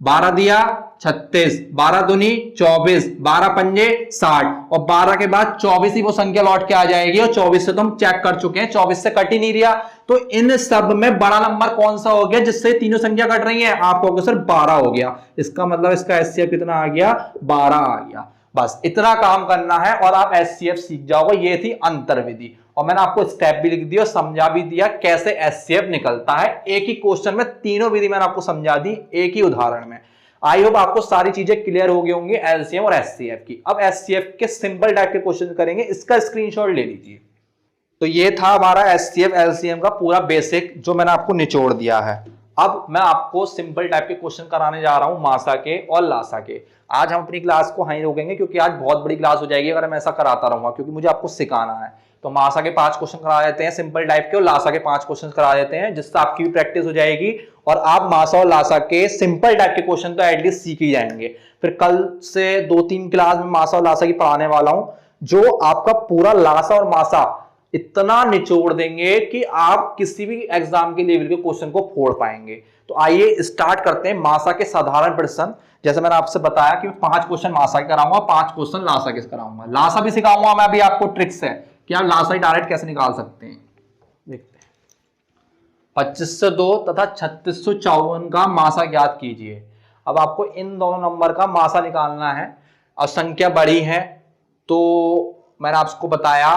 12 दिया 36, 12 दूनी 24, 12 पंजे 60, और 12 के बाद 24 ही वो संख्या लौट के आ जाएगी। और 24 से तो हम चेक कर चुके हैं, 24 से कट ही नहीं रहा। तो इन सब में बड़ा नंबर कौन सा हो गया जिससे तीनों संख्या कट रही है, आप कहोगे सर 12 हो गया। इसका मतलब इसका एचसीएफ कितना आ गया, 12 आ गया। बस इतना काम करना है और आप एचसीएफ सीख जाओगे। ये थी अंतर्विधि, और मैंने आपको स्टेप भी लिख दिया, समझा भी दिया कैसे एचसीएफ निकलता है। एक ही क्वेश्चन में तीनों विधि मैंने आपको समझा दी एक ही उदाहरण में। आई होप आपको सारी चीजें क्लियर हो गई होंगी एलसीएम और एचसीएफ की। अब एचसीएफ के सिंपल टाइप के क्वेश्चन करेंगे, इसका स्क्रीनशॉट ले लीजिए। तो ये था हमारा एचसीएफ एलसीएम का पूरा बेसिक जो मैंने आपको निचोड़ दिया है। अब मैं आपको सिंपल टाइप के क्वेश्चन कराने जा रहा हूं मासा के और लासा के। आज हम अपनी क्लास को वहीं रोकेंगे क्योंकि आज बहुत बड़ी क्लास हो जाएगी अगर मैं ऐसा कराता रहूंगा, क्योंकि मुझे आपको सिखाना है। तो मासा के 5 क्वेश्चन करा देते हैं सिंपल टाइप के, और लासा के 5 क्वेश्चन करा देते हैं, जिससे आपकी भी प्रैक्टिस हो जाएगी और आप मासा और लासा के सिंपल टाइप के क्वेश्चन तो एटलीस्ट सीख ही जाएंगे। फिर कल से 2-3 क्लास में मासा और लासा की पढ़ाने वाला हूं, जो आपका पूरा लासा और मासा इतना निचोड़ देंगे कि आप किसी भी एग्जाम के लेवल के क्वेश्चन को फोड़ पाएंगे। तो आइए स्टार्ट करते हैं मासा के साधारण प्रश्न। जैसे मैंने आपसे बताया कि 5 क्वेश्चन मासा के कराऊंगा, 5 क्वेश्चन लासा के कराऊंगा। लासा भी सिखाऊंगा मैं अभी आपको ट्रिक्स है कि आप लासा ही डायरेक्ट कैसे निकाल सकते हैं। देखते हैं 25 से 2 तथा 3654 का मासा ज्ञात कीजिए। अब आपको इन दोनों नंबर का मासा निकालना है और संख्या बड़ी है तो मैंने आपको बताया,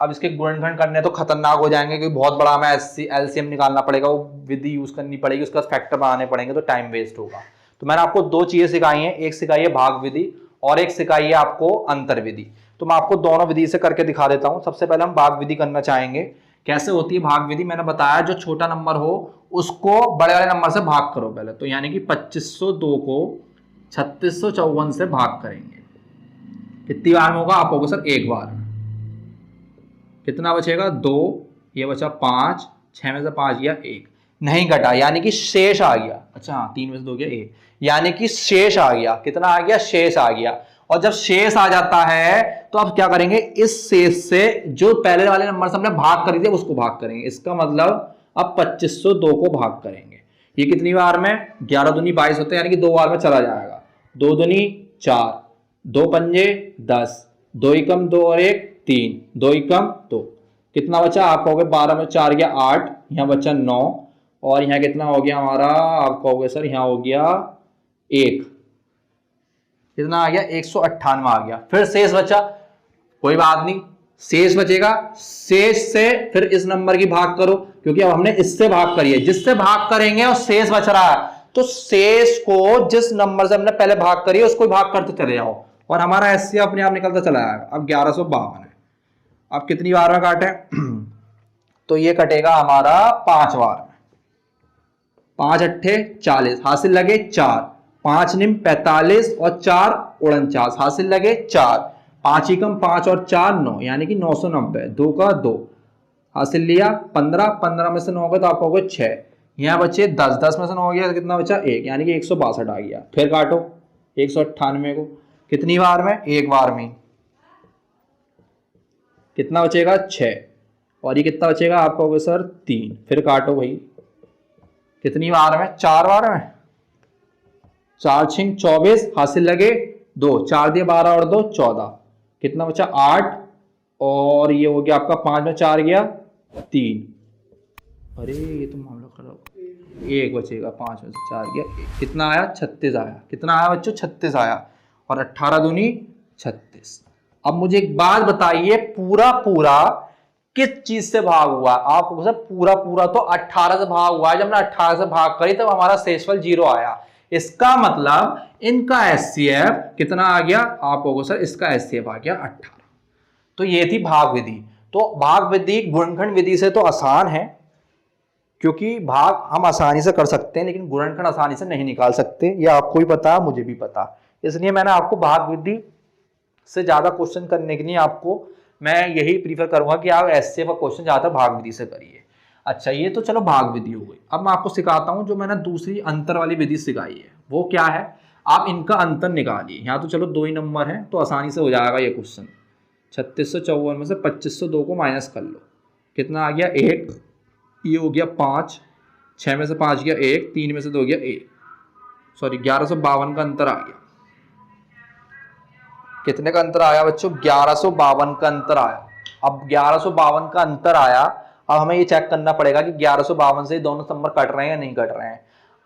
अब इसके गुणनखंड करने तो खतरनाक हो जाएंगे क्योंकि बहुत बड़ा हमें एलसीएम निकालना पड़ेगा, वो विधि यूज करनी पड़ेगी, उसका फैक्टर बनाने पड़ेंगे तो टाइम वेस्ट होगा। तो मैंने आपको दो चीजें सिखाई हैं, एक सिखाई है भाग विधि और एक सिखाई है आपको अंतर विधि। तो मैं आपको दोनों विधि से करके दिखा देता हूं। सबसे पहले हम भाग विधि करना चाहेंगे। कैसे होती है भाग विधि? मैंने बताया जो छोटा नंबर हो उसको बड़े वाले नंबर से भाग करो पहले, तो यानी कि 2502 को 3654 से भाग करेंगे। कितनी बार में होगा? आप होगा सर एक बार। कितना बचेगा? 2, ये बचा 5, 6 में से 5 गया 1, नहीं घटा यानी कि शेष आ गया। अच्छा हाँ, 3 में से 2 गया 1, यानी कि शेष आ गया। कितना आ गया? शेष आ गया। और जब शेष आ जाता है तो अब क्या करेंगे? इस शेष से जो पहले वाले नंबर से हमने भाग करी थी उसको भाग करेंगे। इसका मतलब अब 2502 को भाग करेंगे। ये कितनी बार में? 11 दूनी 22 होते हैं, यानी कि 2 बार में चला जाएगा। 2 दूनी 4, 2 पंजे 10, 2 एकम 2 और 1 3, 2 एकम 2। कितना बचा? आप कहोगे 12 में 4 गया 8, यहाँ बचा 9 और यहाँ कितना हो गया हमारा? आप कहोगे सर यहाँ हो गया 1। कितना आ गया? 198 आ गया। फिर शेष बचा, कोई बात नहीं, शेष बचेगा। शेष से फिर इस नंबर की भाग करो क्योंकि अब हमने इससे भाग करी है, जिससे भाग करेंगे और शेष बच रहा है तो शेष को जिस नंबर से हमने पहले भाग करी है उसको भाग करते चले जाओ और हमारा एचसीएफ अपने आप निकलता चला जाएगा। अब 1152 है। अब कितनी बार में काटे? तो ये कटेगा हमारा 5 बार में। 5 अट्ठे 40, हासिल लगे 4, 5 निम 45 और 4 49, हासिल लगे 4, 5 एकम 5 और 4 9, यानी कि 990। 2 का 2 हासिल लिया 15, 15 में से 9 गए तो आपको होगा 6, यहाँ बचे 10, 10 में से 9 हो गया तो कितना बचा? 1, यानी कि 162 आ गया। फिर काटो 198 को। कितनी बार में? एक बार में। कितना बचेगा? 6 और ये कितना बचेगा? आपका होगा सर 3। फिर काटो भाई, कितनी बार में? 4 बार में। 4 छिंग 24, हासिल लगे 2, 4 दिए 12 और 2 14, कितना बचा? 8 और ये हो गया आपका 5 में 4 गया 3। अरे ये तो मामला खराब। 1 बचेगा, 5 में से 4 गया 1, कितना आया? 36 आया। कितना आया बच्चों? 36 आया। और 18 दूनी 36। अब मुझे एक बात बताइए, पूरा पूरा किस चीज से भाग हुआ? आपको सर पूरा पूरा तो 18 से भाग हुआ है। जब हमने 18 से भाग करी तब हमारा शेषफल 0 आया। इसका मतलब इनका एचसीएफ कितना आ गया? आपको सर इसका एचसीएफ आ गया 18। तो ये थी भाग विधि। तो भाग विधि गुणनखंड विधि से तो आसान है क्योंकि भाग हम आसानी से कर सकते हैं लेकिन गुणनखंड आसानी से नहीं निकाल सकते। ये आपको भी पता है, मुझे भी पता, इसलिए मैंने आपको भाग विधि से ज्यादा क्वेश्चन करने के लिए आपको मैं यही प्रीफर करूंगा कि आप एचसीएफ का क्वेश्चन ज्यादा भाग विधि से करिए। अच्छा, ये तो चलो भाग विधि हो गई। अब मैं आपको सिखाता हूं जो मैंने दूसरी अंतर वाली विधि सिखाई है। वो क्या है? आप इनका अंतर निकालिए। यहाँ तो चलो 2 ही नंबर है तो आसानी से हो जाएगा ये क्वेश्चन। 3654 में से 2502 को माइनस कर लो। कितना आ गया? 1, ये हो गया 5, 6 में से 5 गया 1, 3 में से 2 गया 1, सॉरी 1152 का अंतर आ गया। कितने का अंतर आया बच्चों? 1152 का अंतर आया। अब 1152 का अंतर आया, अब हमें ये चेक करना पड़ेगा कि 1152 से दोनों नंबर कट रहे हैं या नहीं कट रहे हैं।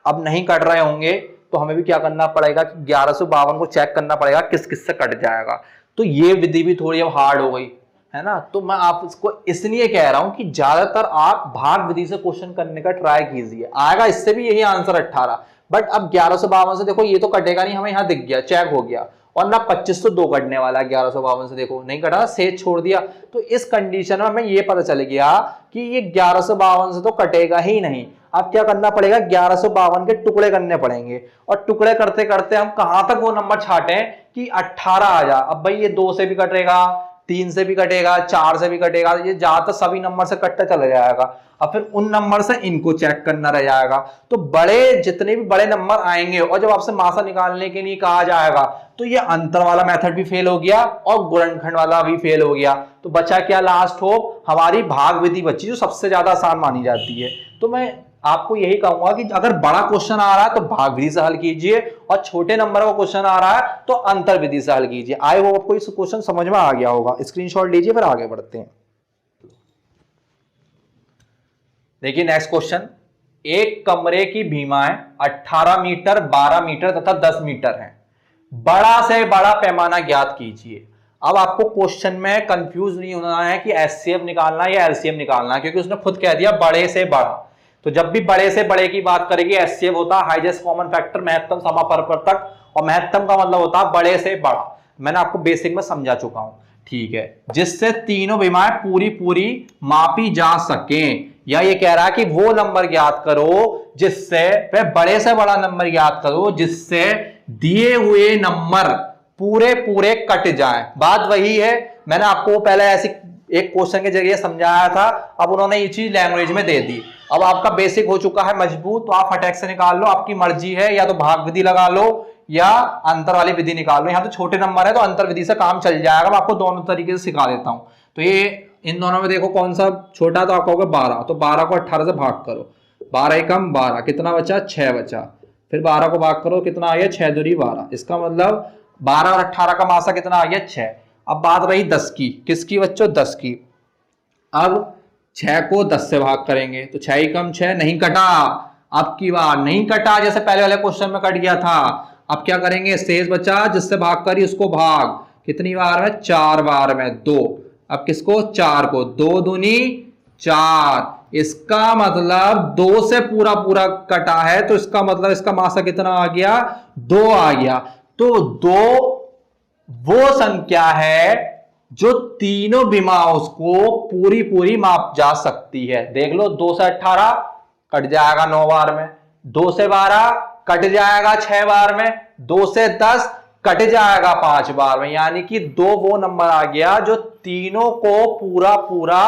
अब नहीं कट रहे होंगे तो हमें भी क्या करना पड़ेगा कि 1152 को चेक करना पड़ेगा किस किस से कट जाएगा। तो ये विधि भी थोड़ी अब हार्ड हो गई है ना। तो मैं आप इसको इसलिए कह रहा हूं कि ज्यादातर आप भाग विधि से क्वेश्चन करने का ट्राई कीजिए, आएगा इससे भी यही आंसर 18। बट अब 1152 से देखो ये तो कटेगा नहीं, हमें यहाँ दिख गया, चेक हो गया। और ना 2502 कटने वाला है 1152 से, देखो नहीं कटा, शेष छोड़ दिया। तो इस कंडीशन में हमें ये पता चल गया कि ये 1152 से तो कटेगा ही नहीं। अब क्या करना पड़ेगा? 1152 के टुकड़े करने पड़ेंगे और टुकड़े करते करते हम कहां तक वो नंबर छाटे कि 18 आ जा। अब भाई ये 2 से भी कटेगा, 3 से भी कटेगा, 4 से भी कटेगा, ये ज्यादातर सभी नंबर से कटता चला जाएगा। अब फिर उन नंबर से इनको चेक करना रह जाएगा। तो बड़े जितने भी बड़े नंबर आएंगे और जब आपसे मासा निकालने के लिए कहा जाएगा तो ये अंतर वाला मेथड भी फेल हो गया और गुणनखंड वाला भी फेल हो गया। तो बचा क्या लास्ट होप? हमारी भाग विधि बची जो सबसे ज्यादा आसान मानी जाती है। तो मैं आपको यही कहूंगा कि अगर बड़ा क्वेश्चन आ रहा है तो भाग विधि से हल कीजिए और छोटे नंबर का क्वेश्चन आ रहा है तो अंतर विधि से हल कीजिए। आई होप आपको इस क्वेश्चन समझ में आ गया होगा। स्क्रीनशॉट लीजिए, फिर आगे बढ़ते हैं। देखिए नेक्स्ट क्वेश्चन, एक कमरे की भीमाएं 18 मीटर, 12 मीटर तथा 10 मीटर है। बड़ा से बड़ा पैमाना ज्ञात कीजिए। अब आपको क्वेश्चन में कंफ्यूज नहीं होना है कि एचसीएफ निकालना है या एलसीएम निकालना है, क्योंकि उसने खुद कह दिया बड़े से बड़ा। तो जब भी बड़े से बड़े की बात करेगी, एचसीएफ होता है हाईएस्ट कॉमन फैक्टर, महत्तम समापवर्तक, और महत्तम का मतलब होता है बड़े से बड़ा। मैंने आपको बेसिक में समझा चुका हूं, ठीक है। जिससे तीनों विमाएं पूरी पूरी मापी जा सकें, या ये कह रहा है कि वो नंबर ज्ञात करो जिससे, वह बड़े से बड़ा नंबर ज्ञात करो जिससे दिए हुए नंबर पूरे पूरे कट जाएं। बात वही है, मैंने आपको पहले ऐसी एक क्वेश्चन के जरिए समझाया था, अब उन्होंने ये चीज लैंग्वेज में दे दी। अब आपका बेसिक हो चुका है मजबूत, तो आप फटाक से निकाल लो, आपकी मर्जी है, या तो भाग विधि लगा लो या अंतर वाली विधि निकाल लो। यहाँ तो छोटे नंबर है तो अंतर विधि से काम चल जाएगा, मैं आपको दोनों तरीके से सिखा देता हूं। तो ये इन दोनों में देखो कौन सा छोटा, तो आप कहोगे 12, तो 12 को 18 से भाग करो, 12 एकम 12, कितना बचा 6 बचा, फिर 12 को भाग करो, कितना आ गया 6 दूनी 12, इसका मतलब 12 और 18 का मासा कितना आ गया 6। अब बात रही 10 की, किसकी बच्चों 10 की। अब 6 को 10 से भाग करेंगे तो 6 एकम 6, नहीं कटा, अब की बार नहीं कटा जैसे पहले वाले क्वेश्चन में कट गया था। अब क्या करेंगे, शेष बचा जिससे भाग करी उसको भाग, कितनी बार में 4 बार में 2, अब किसको 4 को, 2 दूनी 4, इसका मतलब 2 से पूरा पूरा कटा है, तो इसका मतलब इसका मासा कितना आ गया 2 आ गया। तो 2 वो संख्या है जो तीनों विमाओं को पूरी पूरी माप जा सकती है। देख लो, 2 से 18 कट जाएगा 9 बार में, 2 से 12 कट जाएगा 6 बार में, 2 से 10 कट जाएगा 5 बार में, यानी कि 2 वो नंबर आ गया जो तीनों को पूरा पूरा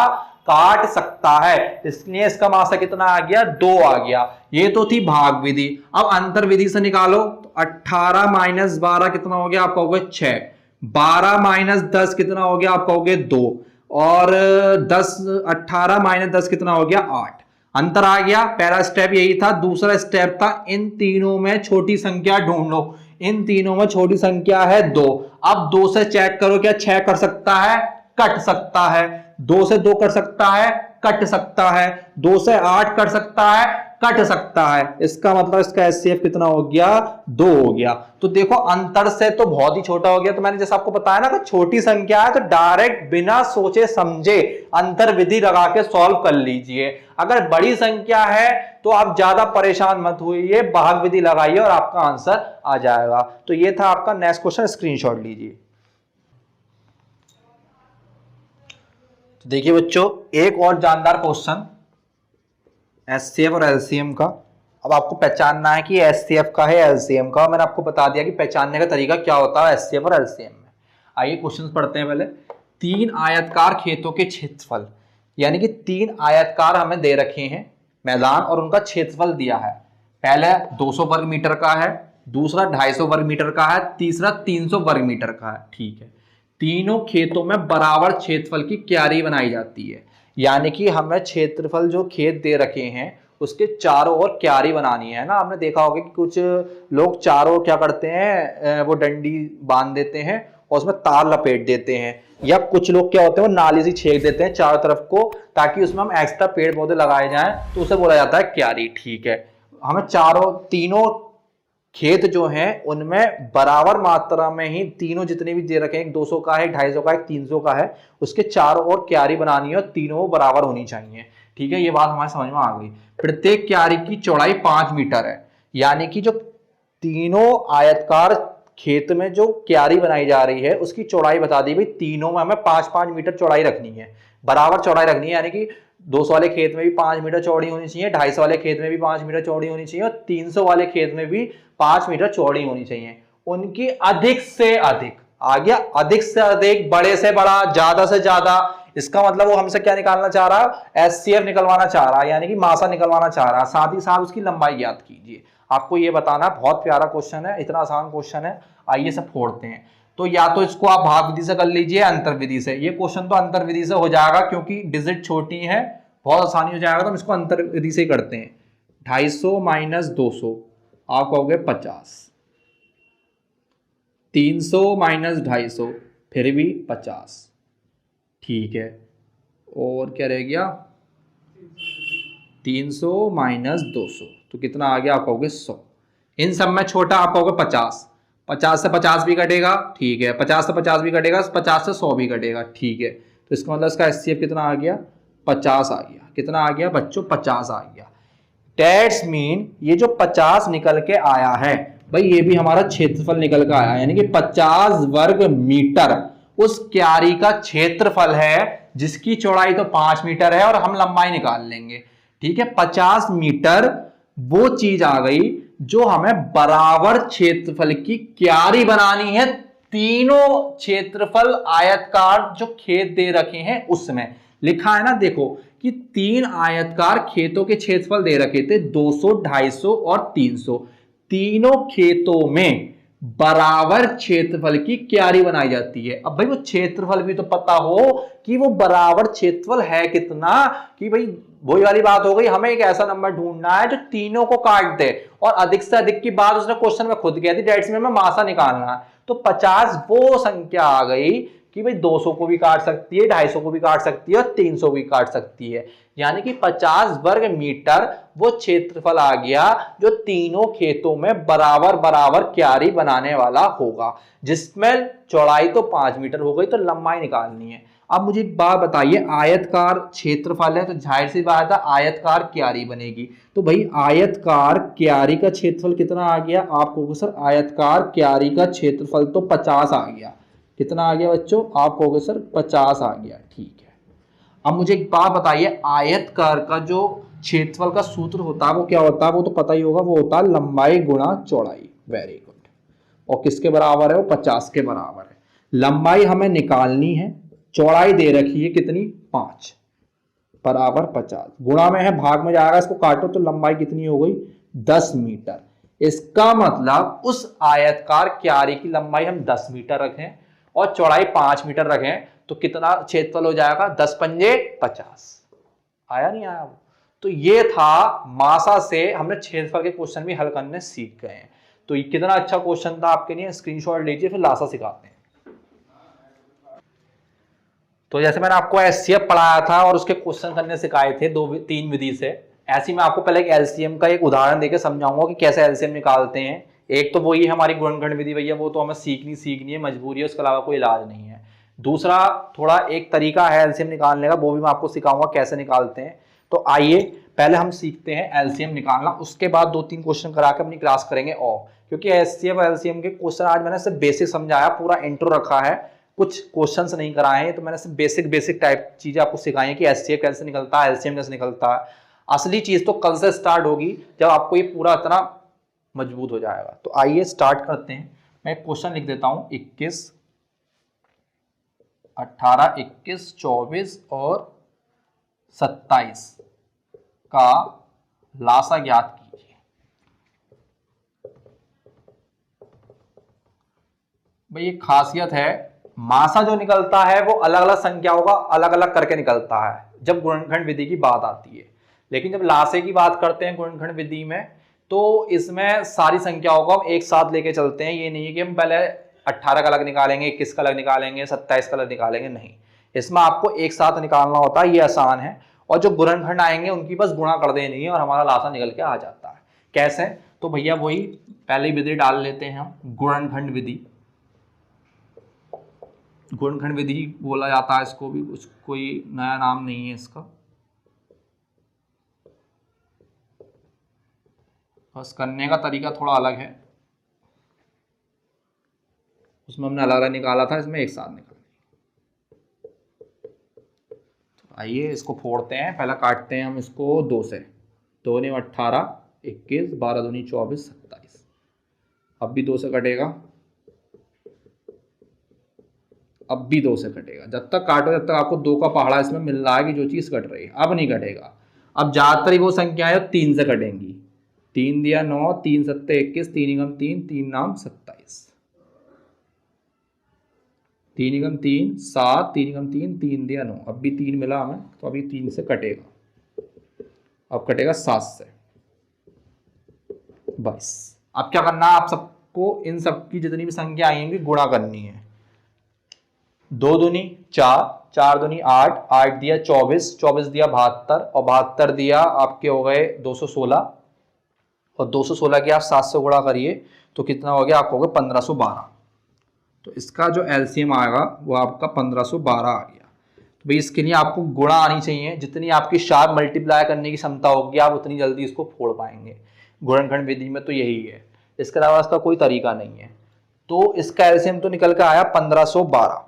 काट सकता है। इसलिए इसका मासा कितना आ गया 2 आ गया। ये तो थी भाग विधि। अब अंतर विधि से निकालो, तो 18 माइनस 12 कितना हो गया, आप कहोगे 6, 12 माइनस 10 कितना हो गया, आप कहोगे 2, और 18 माइनस 10 कितना हो गया 8। अंतर आ गया। पहला स्टेप यही था। दूसरा स्टेप था इन तीनों में छोटी संख्या ढूंढ लो। इन तीनों में छोटी संख्या है 2। अब 2 से चेक करो, क्या 6 कर सकता है, कट सकता है, 2 से 2 कर सकता है, कट सकता है, 2 से 8 कर सकता है, कट सकता है। इसका मतलब इसका एचसीएफ कितना हो गया 2 हो गया। तो देखो अंतर से तो बहुत ही छोटा हो गया। तो मैंने जैसे आपको बताया ना कि छोटी संख्या है तो डायरेक्ट बिना सोचे समझे अंतर विधि लगा के सॉल्व कर लीजिए। अगर बड़ी संख्या है तो आप ज्यादा परेशान मत होइए, भाग विधि लगाइए और आपका आंसर आ जाएगा। तो ये था आपका नेक्स्ट क्वेश्चन, स्क्रीनशॉट लीजिए। तो देखिए बच्चों, एक और जानदार क्वेश्चन एचसीएफ और एलसीएम का। अब आपको पहचानना है कि एचसीएफ का है एलसीएम का। मैंने आपको बता दिया कि पहचानने का तरीका क्या होता है एचसीएफ और एलसीएम में। आइए क्वेश्चन पढ़ते हैं पहले। 3 आयताकार खेतों के क्षेत्रफल, यानी कि 3 आयताकार हमें दे रखे हैं मैदान और उनका क्षेत्रफल दिया है। पहले 200 वर्ग मीटर का है, दूसरा 250 वर्ग मीटर का है, तीसरा 300 वर्ग मीटर का है। ठीक है, तीनों खेतों में बराबर क्षेत्रफल की क्यारी बनाई जाती है। यानी कि हमें क्षेत्रफल जो खेत दे रखे हैं उसके चारों ओर क्यारी बनानी है ना। आपने देखा होगा कि कुछ लोग चारों क्या करते हैं, वो डंडी बांध देते हैं और उसमें तार लपेट देते हैं, या कुछ लोग क्या होते हैं वो नाली से छेक देते हैं चारों तरफ को, ताकि उसमें हम एक्स्ट्रा पेड़ पौधे लगाए जाएं, तो उसे बोला जाता है क्यारी। ठीक है, हमें तीनों खेत जो हैं उनमें बराबर मात्रा में ही तीनों जितने भी दे रखे हैं, 200 का है, 250 का है, 300 का है, उसके चारों ओर क्यारी बनानी है और तीनों बराबर होनी चाहिए। ठीक है, ये बात हमारे समझ में आ गई। प्रत्येक क्यारी की चौड़ाई 5 मीटर है, यानी कि जो तीनों आयताकार खेत में जो क्यारी बनाई जा रही है उसकी चौड़ाई बता दी भाई, तीनों में हमें 5-5 मीटर चौड़ाई रखनी है, बराबर चौड़ाई रखनी है। यानी कि 200 वाले खेत में भी 5 मीटर चौड़ी होनी चाहिए, 250 वाले खेत में भी 5 मीटर चौड़ी होनी चाहिए, और 300 वाले खेत में भी 5 मीटर चौड़ी होनी चाहिए। उनकी अधिक से अधिक, आ गया अधिक से अधिक, बड़े से बड़ा, ज्यादा से ज्यादा। इसका मतलब वो हमसे क्या निकालना चाह रहा है, एचसीएफ निकलवाना चाह रहा है, यानी कि मासा निकलवाना चाह रहा है। साथ ही साथ उसकी लंबाई ज्ञात कीजिए। आपको ये बताना, बहुत प्यारा क्वेश्चन है, इतना आसान क्वेश्चन है। आइए सब फोड़ते हैं। तो या तो इसको आप भाग विधि से कर लीजिए, अंतर विधि से। ये क्वेश्चन तो अंतर विधि से हो जाएगा क्योंकि डिजिट छोटी है, बहुत आसानी हो जाएगा। तो हम इसको अंतर विधि से करते हैं। 250 माइनस 200 आप कहोगे 50, 300 माइनस 250 फिर भी 50। ठीक है, और क्या रह गया 300 माइनस 200 तो कितना आ गया, आप कहोगे 100। इन सब में छोटा आप कहोगे 50, 50 से 50 भी कटेगा, ठीक है, 50 से 50 भी कटेगा, 50 से 100 भी कटेगा, ठीक है। तो इसका मतलब इसका HCF कितना आ गया, 50 आ गया। कितना आ गया बच्चों, 50 आ गया। डेट्स मीन ये जो 50 निकल के आया है भाई, ये भी हमारा क्षेत्रफल निकल के आया, यानी कि 50 वर्ग मीटर उस क्यारी का क्षेत्रफल है जिसकी चौड़ाई तो 5 मीटर है और हम लंबाई निकाल लेंगे, ठीक है। 50 मीटर वो चीज आ गई जो हमें बराबर क्षेत्रफल की क्यारी बनानी है। तीनों क्षेत्रफल आयतकार जो खेत दे रखे हैं उसमें लिखा है ना, देखो कि 3 आयतकार खेतों के क्षेत्रफल दे रखे थे, 200, 250 और 300। तीनों खेतों में बराबर क्षेत्रफल की क्यारी बनाई जाती है। अब भाई वो क्षेत्रफल भी तो पता हो कि वो बराबर क्षेत्रफल है कितना, कि भाई वही वाली बात हो गई, हमें एक ऐसा नंबर ढूंढना है जो तीनों को काट दे, और अधिक से अधिक की बात उसने क्वेश्चन में खुद कह दी, डेट्स में मासा निकालना है। तो 50 वो संख्या आ गई कि भाई 200 को भी काट सकती है, 250 को भी काट सकती है और 300 भी काट सकती है, यानी कि 50 वर्ग मीटर वो क्षेत्रफल आ गया जो तीनों खेतों में बराबर बराबर क्यारी बनाने वाला होगा, जिसमें चौड़ाई तो 5 मीटर हो गई, तो लंबाई निकालनी है। अब मुझे एक बात बताइए, आयतकार क्षेत्रफल है तो जाहिर सी बात है आयतकार क्यारी बनेगी। तो भाई आयतकार क्यारी का क्षेत्रफल कितना आ गया, आपको सर आयतकार क्यारी का क्षेत्रफल तो 50 आ गया। कितना आ गया बच्चों, आप कहोगे सर 50 आ गया, ठीक है। अब मुझे एक बात बताइए, आयतकार का जो क्षेत्रफल का सूत्र होता है वो क्या होता है, वो तो पता ही होगा, वो होता है लंबाई गुणा चौड़ाई। Very good. और किसके बराबर है वो, 50 के बराबर है। लंबाई हमें निकालनी है, चौड़ाई दे रखी है कितनी, 5 बराबर 50, गुणा में है भाग में जाएगा, इसको काटो तो लंबाई कितनी हो गई, 10 मीटर। इसका मतलब उस आयतकार क्यारी की लंबाई हम 10 मीटर रखें और चौड़ाई 5 मीटर रखें तो कितना क्षेत्रफल हो जाएगा, 10 पंजे 50। आया नहीं आया वो? तो ये था मासा से हमने क्षेत्रफल के क्वेश्चन भी हल करने सीख गए हैं। तो ये कितना अच्छा क्वेश्चन था आपके लिए, स्क्रीनशॉट लीजिए, फिर लासा सिखाते हैं। तो जैसे मैंने आपको HCF पढ़ाया था और उसके क्वेश्चन करने सिखाए थे 2-3 विधि से, ऐसे मैं आपको पहले एक LCM का एक उदाहरण देकर समझाऊंगा कि कैसे LCM निकालते हैं। एक तो वही है हमारी गुणनखंड विधि, भैया वो तो हमें सीखनी है, मजबूरी है, उसके अलावा कोई इलाज नहीं है। दूसरा थोड़ा एक तरीका है LCM निकालने का, वो भी मैं आपको सिखाऊंगा कैसे निकालते हैं। तो आइए पहले हम सीखते हैं LCM निकालना, उसके बाद 2-3 क्वेश्चन करा के अपनी क्लास करेंगे ऑफ, क्योंकि HCF और LCM के क्वेश्चन आज मैंने सिर्फ बेसिक समझाया, पूरा इंट्रो रखा है, कुछ क्वेश्चंस नहीं कराए हैं, तो मैंने सिर्फ बेसिक टाइप चीजें आपको सिखाई है कि HCF कैसे निकलता है, LCM कैसे निकलता है। असली चीज तो कल से स्टार्ट होगी जब आपको ये पूरा इतना मजबूत हो जाएगा। तो आइए स्टार्ट करते हैं। मैं एक क्वेश्चन लिख देता हूं, 21, 18, 21, 24 और 27 का लासा ज्ञात कीजिए। भाई ये खासियत है, मासा जो निकलता है वो अलग अलग संख्याओं का अलग अलग करके निकलता है जब गुणनखंड विधि की बात आती है, लेकिन जब लासे की बात करते हैं गुणनखंड विधि में तो इसमें सारी संख्याओं को हम एक साथ लेके चलते हैं। ये नहीं है कि हम पहले 18 का अलग निकालेंगे, 21 का अलग निकालेंगे, 27 का अलग निकालेंगे, नहीं, इसमें आपको एक साथ निकालना होता है, ये आसान है। और जो गुणनखंड आएंगे उनकी बस गुणा कर देनी है और हमारा लासा निकल के आ जाता है। कैसे, तो भैया वही पहली विधि डाल लेते हैं हम, गुणनखंड विधि। गुणनखंड विधि बोला जाता है इसको भी, कुछ कोई नया नाम नहीं है इसका, बस करने का तरीका थोड़ा अलग है। उसमें हमने अलग अलग निकाला था, इसमें एक साथ निकाल। तो आइए इसको फोड़ते हैं, पहला काटते हैं हम इसको 2 से, 2 ने 18, 21, 12 दूनी 24, 27। अब भी 2 से कटेगा, अब भी 2 से कटेगा, जब तक काटो जब तक आपको 2 का पहाड़ा इसमें मिल रहा है कि जो चीज कट रही है। अब नहीं कटेगा, अब ज्यादातर ही वो संख्या है 3 से कटेंगी। 3 दिया 9, 3 सत्ते 21, 3 एकम 3, 3 नाम 27, 3 एकम 3 7, 3 एकम 3, 3 दिया 9, अब भी 3 मिला हमें, तो अभी 3 से कटेगा, अब कटेगा 7 से। बस अब क्या करना है, आप सबको इन सब की जितनी भी संख्या आएंगी गुणा करनी है। 2 दूनी 4, 4 दूनी 8, 8 दिया 24, 24 दिया 72 और 72 दिया आपके हो गए 216 और 216 की आप 7 से गुणा करिए तो कितना हो गया, आपको हो गया 1512। तो इसका जो एलसीएम आएगा वो आपका 1512 आ गया। तो भाई इसके लिए आपको गुणा आनी चाहिए, जितनी आपकी शार्प मल्टीप्लाई करने की क्षमता होगी आप उतनी जल्दी इसको फोड़ पाएंगे। गुणनखंड विधि में तो यही है, इसके अलावा इसका कोई तरीका नहीं है। तो इसका एलसीएम तो निकल कर आया 1512।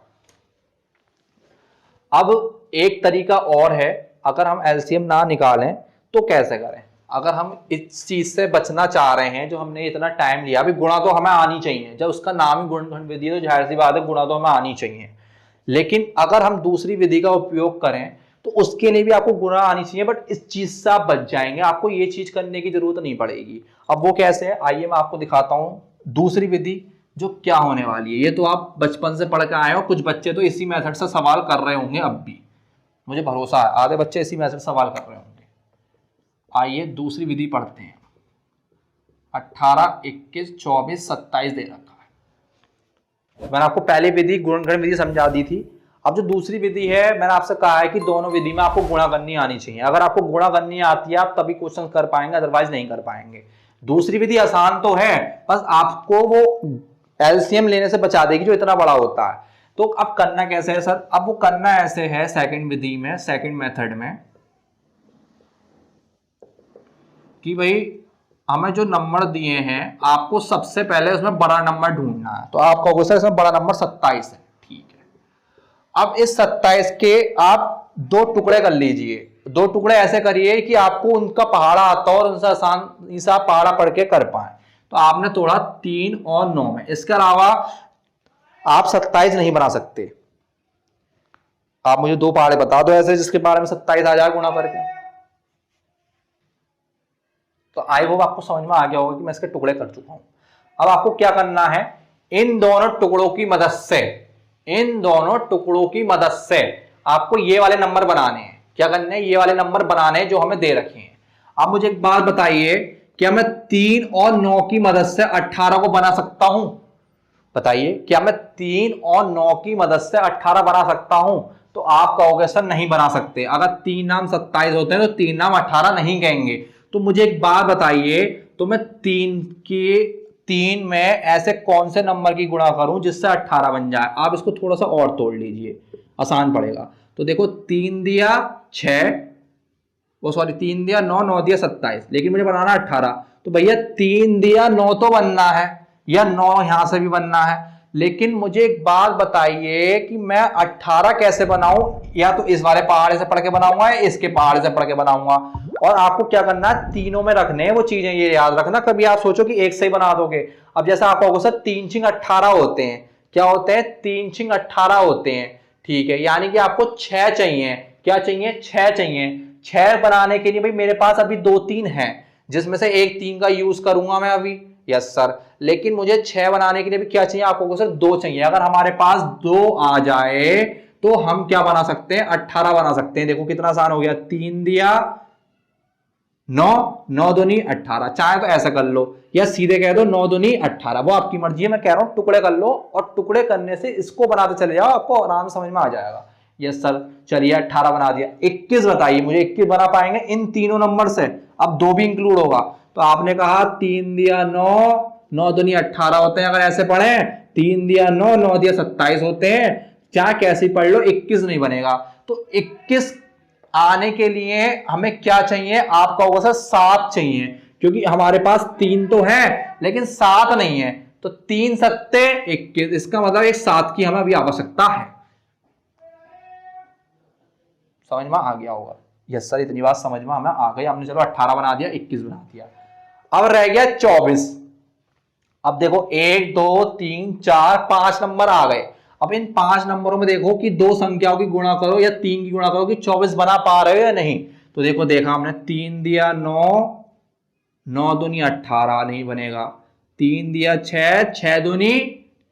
अब एक तरीका और है, अगर हम एलसीएम ना निकालें तो कैसे करें। अगर हम इस चीज से बचना चाह रहे हैं, जो हमने इतना टाइम लिया, अभी गुणा तो हमें आनी चाहिए, जब उसका नाम ही गुणनखंड विधि है तो जाहिर सी बात है गुणा तो हमें आनी चाहिए। लेकिन अगर हम दूसरी विधि का उपयोग करें तो उसके लिए भी आपको गुणा आनी चाहिए, बट इस चीज से आप बच जाएंगे, आपको ये चीज करने की जरूरत नहीं पड़ेगी। अब वो कैसे है, आइए मैं आपको दिखाता हूं दूसरी विधि जो क्या होने वाली है। ये तो आप बचपन से पढ़ के आए हो, कुछ बच्चे तो इसी मेथड से सवाल कर रहे होंगे, अब भी मुझे भरोसा है आधे बच्चे इसी मेथड से सवाल कर रहे होंगे। आइए दूसरी विधि पढ़ते हैं। 18, 21, 24, 27 दे रखा है। मैंने आपको पहली विधि गुणनखंड विधि समझा दी थी। अब जो दूसरी विधि है, मैंने आपसे कहा है कि दोनों विधि में आपको गुणा करनी आनी चाहिए। अगर आपको गुणा करनी आती है आप तभी क्वेश्चन कर पाएंगे, अदरवाइज नहीं कर पाएंगे। दूसरी विधि आसान तो है, बस आपको वो एलसीएम लेने से बचा देगी जो इतना बड़ा होता है। तो अब करना कैसे है सर, अब वो करना ऐसे है सेकंड विधि में, सेकंड मेथड में, कि भाई हमें जो नंबर दिए हैं आपको सबसे पहले उसमें बड़ा नंबर ढूंढना है। तो आप कहोगे सर इसमें बड़ा नंबर 27 है, ठीक है। अब इस 27 के आप 2 टुकड़े कर लीजिए। 2 टुकड़े ऐसे करिए कि आपको उनका पहाड़ा आता हो और उनसे आसान से आप पहाड़ा पढ़ के कर पाए। तो आपने तोड़ा 3 और 9 में। इसके अलावा आप 27 नहीं बना सकते। आप मुझे 2 पहाड़े बता दो ऐसे जिसके पहाड़े में 27 आ जाए गुणा करके। तो आई होप आपको समझ में आ गया होगा कि मैं इसके टुकड़े कर चुका हूं। अब आपको क्या करना है, इन दोनों टुकड़ों की मदद से, इन दोनों टुकड़ों की मदद से आपको ये वाले नंबर बनाने हैं। क्या करने हैं, ये वाले नंबर बनाने हैं जो हमें दे रखे हैं। अब मुझे एक बात बताइए, क्या मैं 3 और 9 की मदद से 18 को बना सकता हूं? बताइए, क्या मैं 3 और 9 की मदद से 18 बना सकता हूं? तो आप कहोगे सर नहीं बना सकते। अगर 3 नाम 27 होते हैं तो 3 नाम 18 नहीं कहेंगे। तो मुझे एक बात बताइए, तो मैं 3 में ऐसे कौन से नंबर की गुणा करूं जिससे 18 बन जाए। आप इसको थोड़ा सा और तोड़ लीजिए, आसान पड़ेगा। तो देखो 3 दिया 6, वो सॉरी 3 दिया 9, 9 दिया 27, लेकिन मुझे बनाना 18। तो भैया 3 दिया 9 तो बनना है, या 9 यहां से भी बनना है। लेकिन मुझे एक बात बताइए कि मैं 18 कैसे बनाऊं, या तो इस वाले पहाड़े से पढ़ के बनाऊंगा या इसके पहाड़े से पढ़ के बनाऊंगा। और आपको क्या करना है, तीनों में रखने हैं वो चीजें, ये याद रखना। कभी आप सोचो कि एक से ही बना दोगे। अब जैसा आप कहोगे सर 3 छिंग 18 होते हैं, क्या होते हैं, 3 छिंग 18 होते हैं, ठीक है। यानी कि आपको 6 चाहिए। क्या चाहिए, 6 चाहिए। 6 बनाने के लिए भाई मेरे पास अभी 2 3 है, जिसमें से एक 3 का यूज करूंगा मैं अभी, यस सर। लेकिन मुझे 6 बनाने के लिए भी क्या चाहिए, आपको सर 2 चाहिए। अगर हमारे पास 2 आ जाए तो हम क्या बना सकते हैं, 18 बना सकते हैं। देखो कितना आसान हो गया, 3 दिया 9, 9 दूनी 18। चाहे तो ऐसा कर लो या सीधे कह दो 9 दूनी 18, वो आपकी मर्जी है। मैं कह रहा हूं टुकड़े कर लो, और टुकड़े करने से इसको बनाते चले जाओ, आपको आराम से समझ में आ जाएगा। यस सर, चलिए 18 बना दिया। 21 बताइए मुझे, 21 बना पाएंगे इन तीनों नंबर से? अब 2 भी इंक्लूड होगा। तो आपने कहा 3 दिया 9, 9 दूनी 18 होते हैं। अगर ऐसे पढ़े 3 दिया 9, 9 दिया 27 होते हैं। चाहे कैसे पढ़ लो 21 नहीं बनेगा। तो 21 आने के लिए हमें क्या चाहिए, आपका होगा सर 7 चाहिए, क्योंकि हमारे पास 3 तो है लेकिन 7 नहीं है। तो 3 सत्ते 21, इसका मतलब एक 7 की हमें अभी आवश्यकता है। समझ में आ गया होगा? यस सर, इतनी बात समझ में हमें आ गई। हमने चलो 18 बना दिया, 21 बना दिया। अब रह गया 24। अब देखो 1 2 3 4 5 नंबर आ गए। अब इन 5 नंबरों में देखो कि 2 संख्याओं की गुणा करो या 3 की गुणा करो कि 24 बना पा रहे हो या नहीं। तो देखो देखा हमने, 3 दिया 9, 9 दूनी 18 नहीं बनेगा। 3 दिया 6, 6 दूनी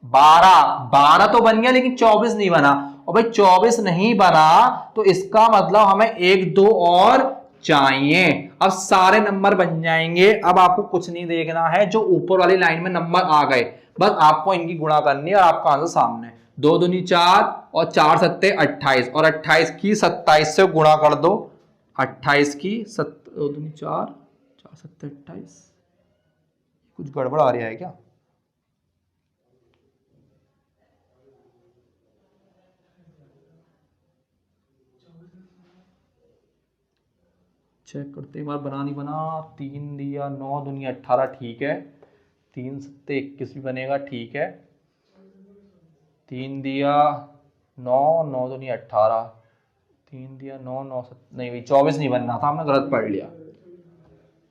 12, 12 तो बन गया लेकिन 24 नहीं बना। और भाई 24 नहीं बना तो इसका मतलब हमें 1 2 और चाहिए। अब सारे नंबर बन जाएंगे। अब आपको कुछ नहीं देखना है, जो ऊपर वाली लाइन में नंबर आ गए बस आपको इनकी गुणा करनी है और आपका आंसर सामने। 2 दूनी 4 और 4 सत्ते 28 और 28 की 27 से गुणा कर दो। 28 की 2 दूनी 4 4 सत्ते 28। कुछ गड़बड़ आ रहा है क्या? चेक करते एक बार। बना नहीं बना? 3 दिया 9 दूनी 18 ठीक है। 3 सत्ते 21 भी बनेगा ठीक है। 3 दिया 9 9 दूनी 18 3 दिया 9 9 नहीं भाई 24 नहीं बनना था, हमने गलत पढ़ लिया।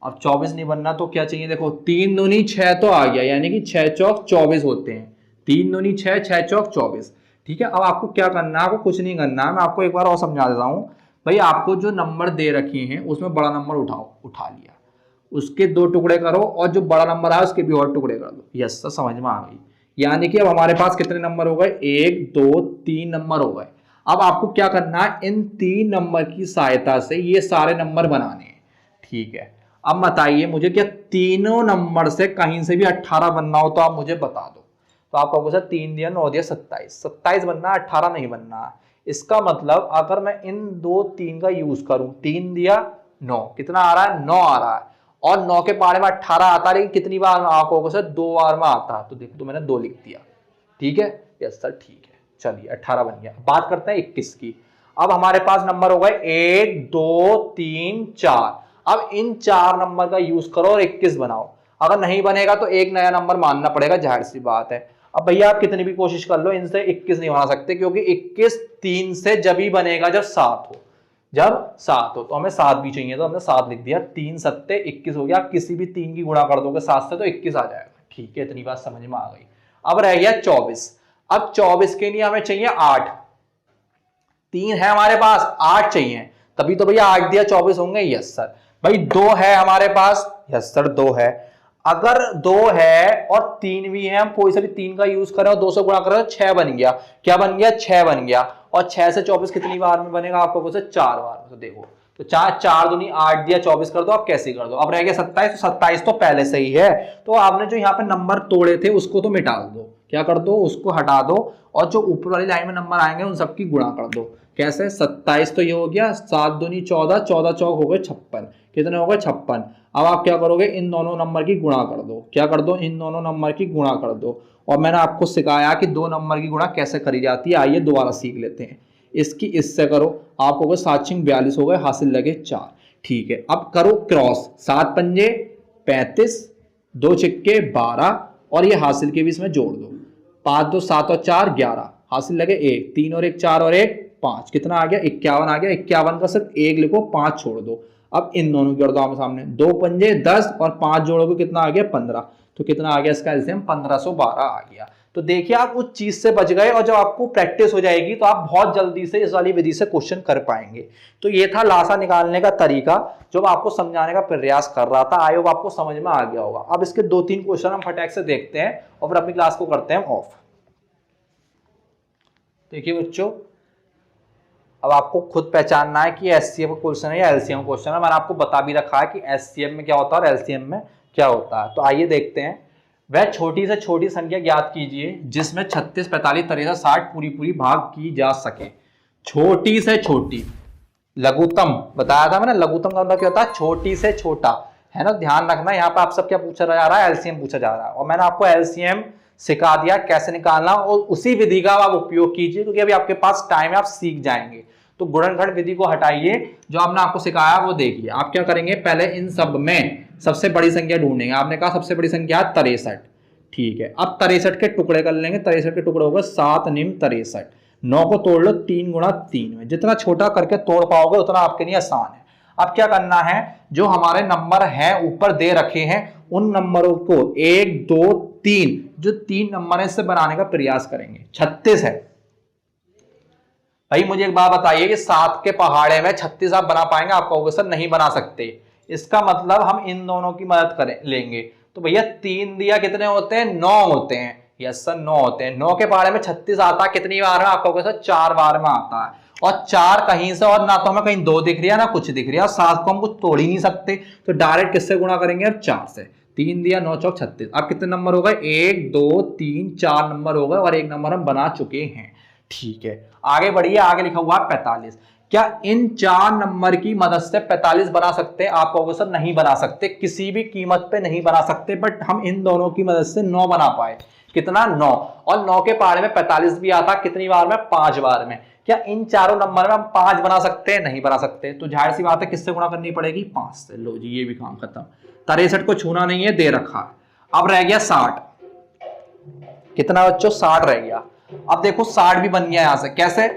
अब 24 नहीं बनना तो क्या चाहिए? देखो 3 दूनी 6 तो आ गया, यानी कि 6 चौक 24 होते हैं। 3 दूनी 6 6 चौक 24 ठीक है। अब आपको क्या करना है? आपको कुछ नहीं करना है, मैं आपको एक बार और समझा देता हूँ। भाई आपको जो नंबर दे रखे हैं उसमें बड़ा नंबर उठा लिया, उसके 2 टुकड़े करो और जो बड़ा नंबर आया उसके भी और टुकड़े कर दो। यस सर समझ में आ गई। यानी कि अब हमारे पास कितने नंबर हो गए? 1 2 3 नंबर हो गए। अब आपको क्या करना है? इन 3 नंबर की सहायता से ये सारे नंबर बनाने हैं ठीक है। अब बताइए मुझे, क्या तीनों नंबर से कहीं से भी 18 बनना हो तो आप मुझे बता दो। तो आप कहोगे सर 3 दिया 9 दिया 27, 27 बनना 18 नहीं बनना। इसका मतलब अगर मैं इन 2 3 का यूज करूं, 3 दिया 9 कितना आ रहा है? 9 आ रहा है और 9 के पारे में 18 आता है, लेकिन कितनी बार आप कहोगे सर 2 बार में आता है। तो देखो तो मैंने 2 लिख दिया ठीक है। यस सर ठीक है, चलिए 18 बन गया। बात करते हैं 21 की। अब हमारे पास नंबर हो गए 1 2 3 4। अब इन 4 नंबर का यूज करो और 21 बनाओ। अगर नहीं बनेगा तो एक नया नंबर मानना पड़ेगा, जाहिर सी बात है। अब भैया आप कितनी भी कोशिश कर लो इनसे 21 नहीं बना सकते, क्योंकि 21 3 से जब ही बनेगा जब 7 हो। जब 7 हो तो हमें 7 भी चाहिए, तो हमने 7 लिख दिया। 3 सत्ते 21 हो गया। किसी भी 3 की गुणा कर दोगे 7 से तो 21 आ जाएगा ठीक है। इतनी बात समझ में आ गई। अब रह गया 24। अब 24 के लिए हमें चाहिए 8। 3 है हमारे पास, 8 चाहिए, तभी तो भैया 8 दिया 24 होंगे। Yes sir. भाई 2 है हमारे पास। यस सर 2 है। अगर 2 है और 3 भी है, हम कोई से भी 3 का यूज करें और 2 से गुणा करें तो 6 बन गया। क्या बन गया? 6 बन गया। और 6 से 24 कितनी बार में बनेगा? आपको कुछ 4 बार में। तो देखो तो 4 दूनी 8 दिया 24 कर दो। आप कैसे कर दो? अब रह गया 27। तो 27 तो पहले से ही है, तो आपने जो यहाँ पे नंबर तोड़े थे उसको तो मिटा दो। क्या कर दो? उसको हटा दो और जो ऊपर वाली लाइन में नंबर आएंगे उन सबकी गुणा कर दो। कैसे? 27 तो ये हो गया, 7 दूनी 14, 14 चौक हो गए 56। कितने हो गए? 56। अब आप क्या करोगे? इन दोनों नंबर की गुणा कर दो। क्या कर दो? इन दोनों नंबर की गुणा कर दो। और मैंने आपको सिखाया कि 2 नंबर की गुणा कैसे करी जाती है, आइए दोबारा सीख लेते हैं। इसकी इससे करो, आप हो गए 7 छिंग 42 हो गए, हासिल लगे 4 ठीक है। अब करो क्रॉस, 7 पंजे 35, 2 छिक्के 12 और ये हासिल के भी इसमें जोड़ दो। 5 2 7 और 4 11, हासिल लगे 1, 3 और 1 4 और 1 5, कितना आ गया? 51 आ गया। 51 का सिर्फ 1 लिखो, 5 छोड़ दो। अब इन दोनों की कर दो आमने सामने, 2 पंजे 10 और 5 जोड़ोगे कितना आ गया? 15। तो कितना आ गया इसका एलसीएम? 1512 आ गया। तो देखिए आप उस चीज से बच गए, और जब आपको प्रैक्टिस हो जाएगी तो आप बहुत जल्दी से इस वाली विधि से क्वेश्चन कर पाएंगे। तो ये था लासा निकालने का तरीका जो मैं आपको समझाने का प्रयास कर रहा था। आई होप आपको समझ में आ गया होगा। अब इसके 2-3 क्वेश्चन हम फटाक से देखते हैं और फिर अपनी क्लास को करते हैं ऑफ। देखिए बच्चों, अब आपको खुद पहचानना है कि एचसीएफ का क्वेश्चन है या एलसीएम क्वेश्चन है। मैंने आपको बता भी रखा है कि एचसीएफ में क्या होता है और एलसीएम में क्या होता है। तो आइए देखते हैं। वह छोटी से छोटी संख्या ज्ञात कीजिए जिसमें 36, 45, 63, 60 पूरी पूरी भाग की जा सके। छोटी से छोटी, लघुत्तम बताया था मैंने। लघुत्तम का मतलब क्या होता है? छोटी से छोटा, है ना। ध्यान रखना, यहाँ पे आप सब क्या पूछा जा रहा है? एलसीएम पूछा जा रहा है। और मैंने आपको एलसीएम सिखा दिया कैसे निकालना, और उसी विधि का आप उपयोग कीजिए, क्योंकि अभी आपके पास टाइम है, आप सीख जाएंगे। तो गुणनखंड विधि को हटाइए, जो आपने आपको सिखाया वो देखिए। आप क्या करेंगे? पहले इन सब में सबसे बड़ी संख्या ढूंढेंगे। आपने कहा सबसे बड़ी संख्या 63 ठीक है। अब 63 के टुकड़े कर लेंगे। 63 के टुकड़े हो गए 7 निम 63। 9 को तोड़ लो 3 गुणा 3 में। जितना छोटा करके तोड़ पाओगे उतना आपके लिए आसान है। अब क्या करना है? जो हमारे नंबर हैं ऊपर दे रखे हैं उन नंबरों को 1 2 3 जो 3 नंबर है इससे बनाने का प्रयास करेंगे। 36 है भाई। मुझे एक बात बताइए कि 7 के पहाड़े में 36 आप बना पाएंगे? आप कहोगे सर नहीं बना सकते। इसका मतलब हम इन दोनों की मदद करें लेंगे। तो भैया 3 दिया कितने होते हैं? 9 होते हैं। यस सर 9 होते हैं। 9 के पहाड़े में 36 आता है कितनी बार में? आप कहोगे सर 4 बार में आता है। और 4 कहीं से, और ना तो हमें कहीं 2 दिख रही है ना कुछ दिख रही है, और 7 को हम कुछ तोड़ ही नहीं सकते, तो डायरेक्ट किससे गुणा करेंगे? 4 से। 3 दिया 9 चौक 36। अब कितने नंबर हो गए, 1 2 3 4 नंबर हो गए और एक नंबर हम बना चुके हैं। ठीक है, आगे बढ़िए, आगे लिखा हुआ 45। क्या इन 4 नंबर की मदद से 45 बना सकते हैं? आप कहोगे सर नहीं बना सकते, किसी भी कीमत पे नहीं बना सकते, बट हम इन दोनों की मदद से 9 बना पाए। कितना, 9। और 9 के पहाड़े में 45 भी आता, कितनी बार में, 5 बार में। क्या इन चारों नंबर में हम 5 बना सकते हैं? नहीं बना सकते, तो जाहिर सी बात है किससे गुणा करनी पड़ेगी, 5 से। लो जी, ये भी काम खत्म। 63 को छूना नहीं है, दे रखा है। अब रह गया 60। कितना बच्चों, 60 रह गया। अब देखो 60 भी बन गया यहां से, कैसे,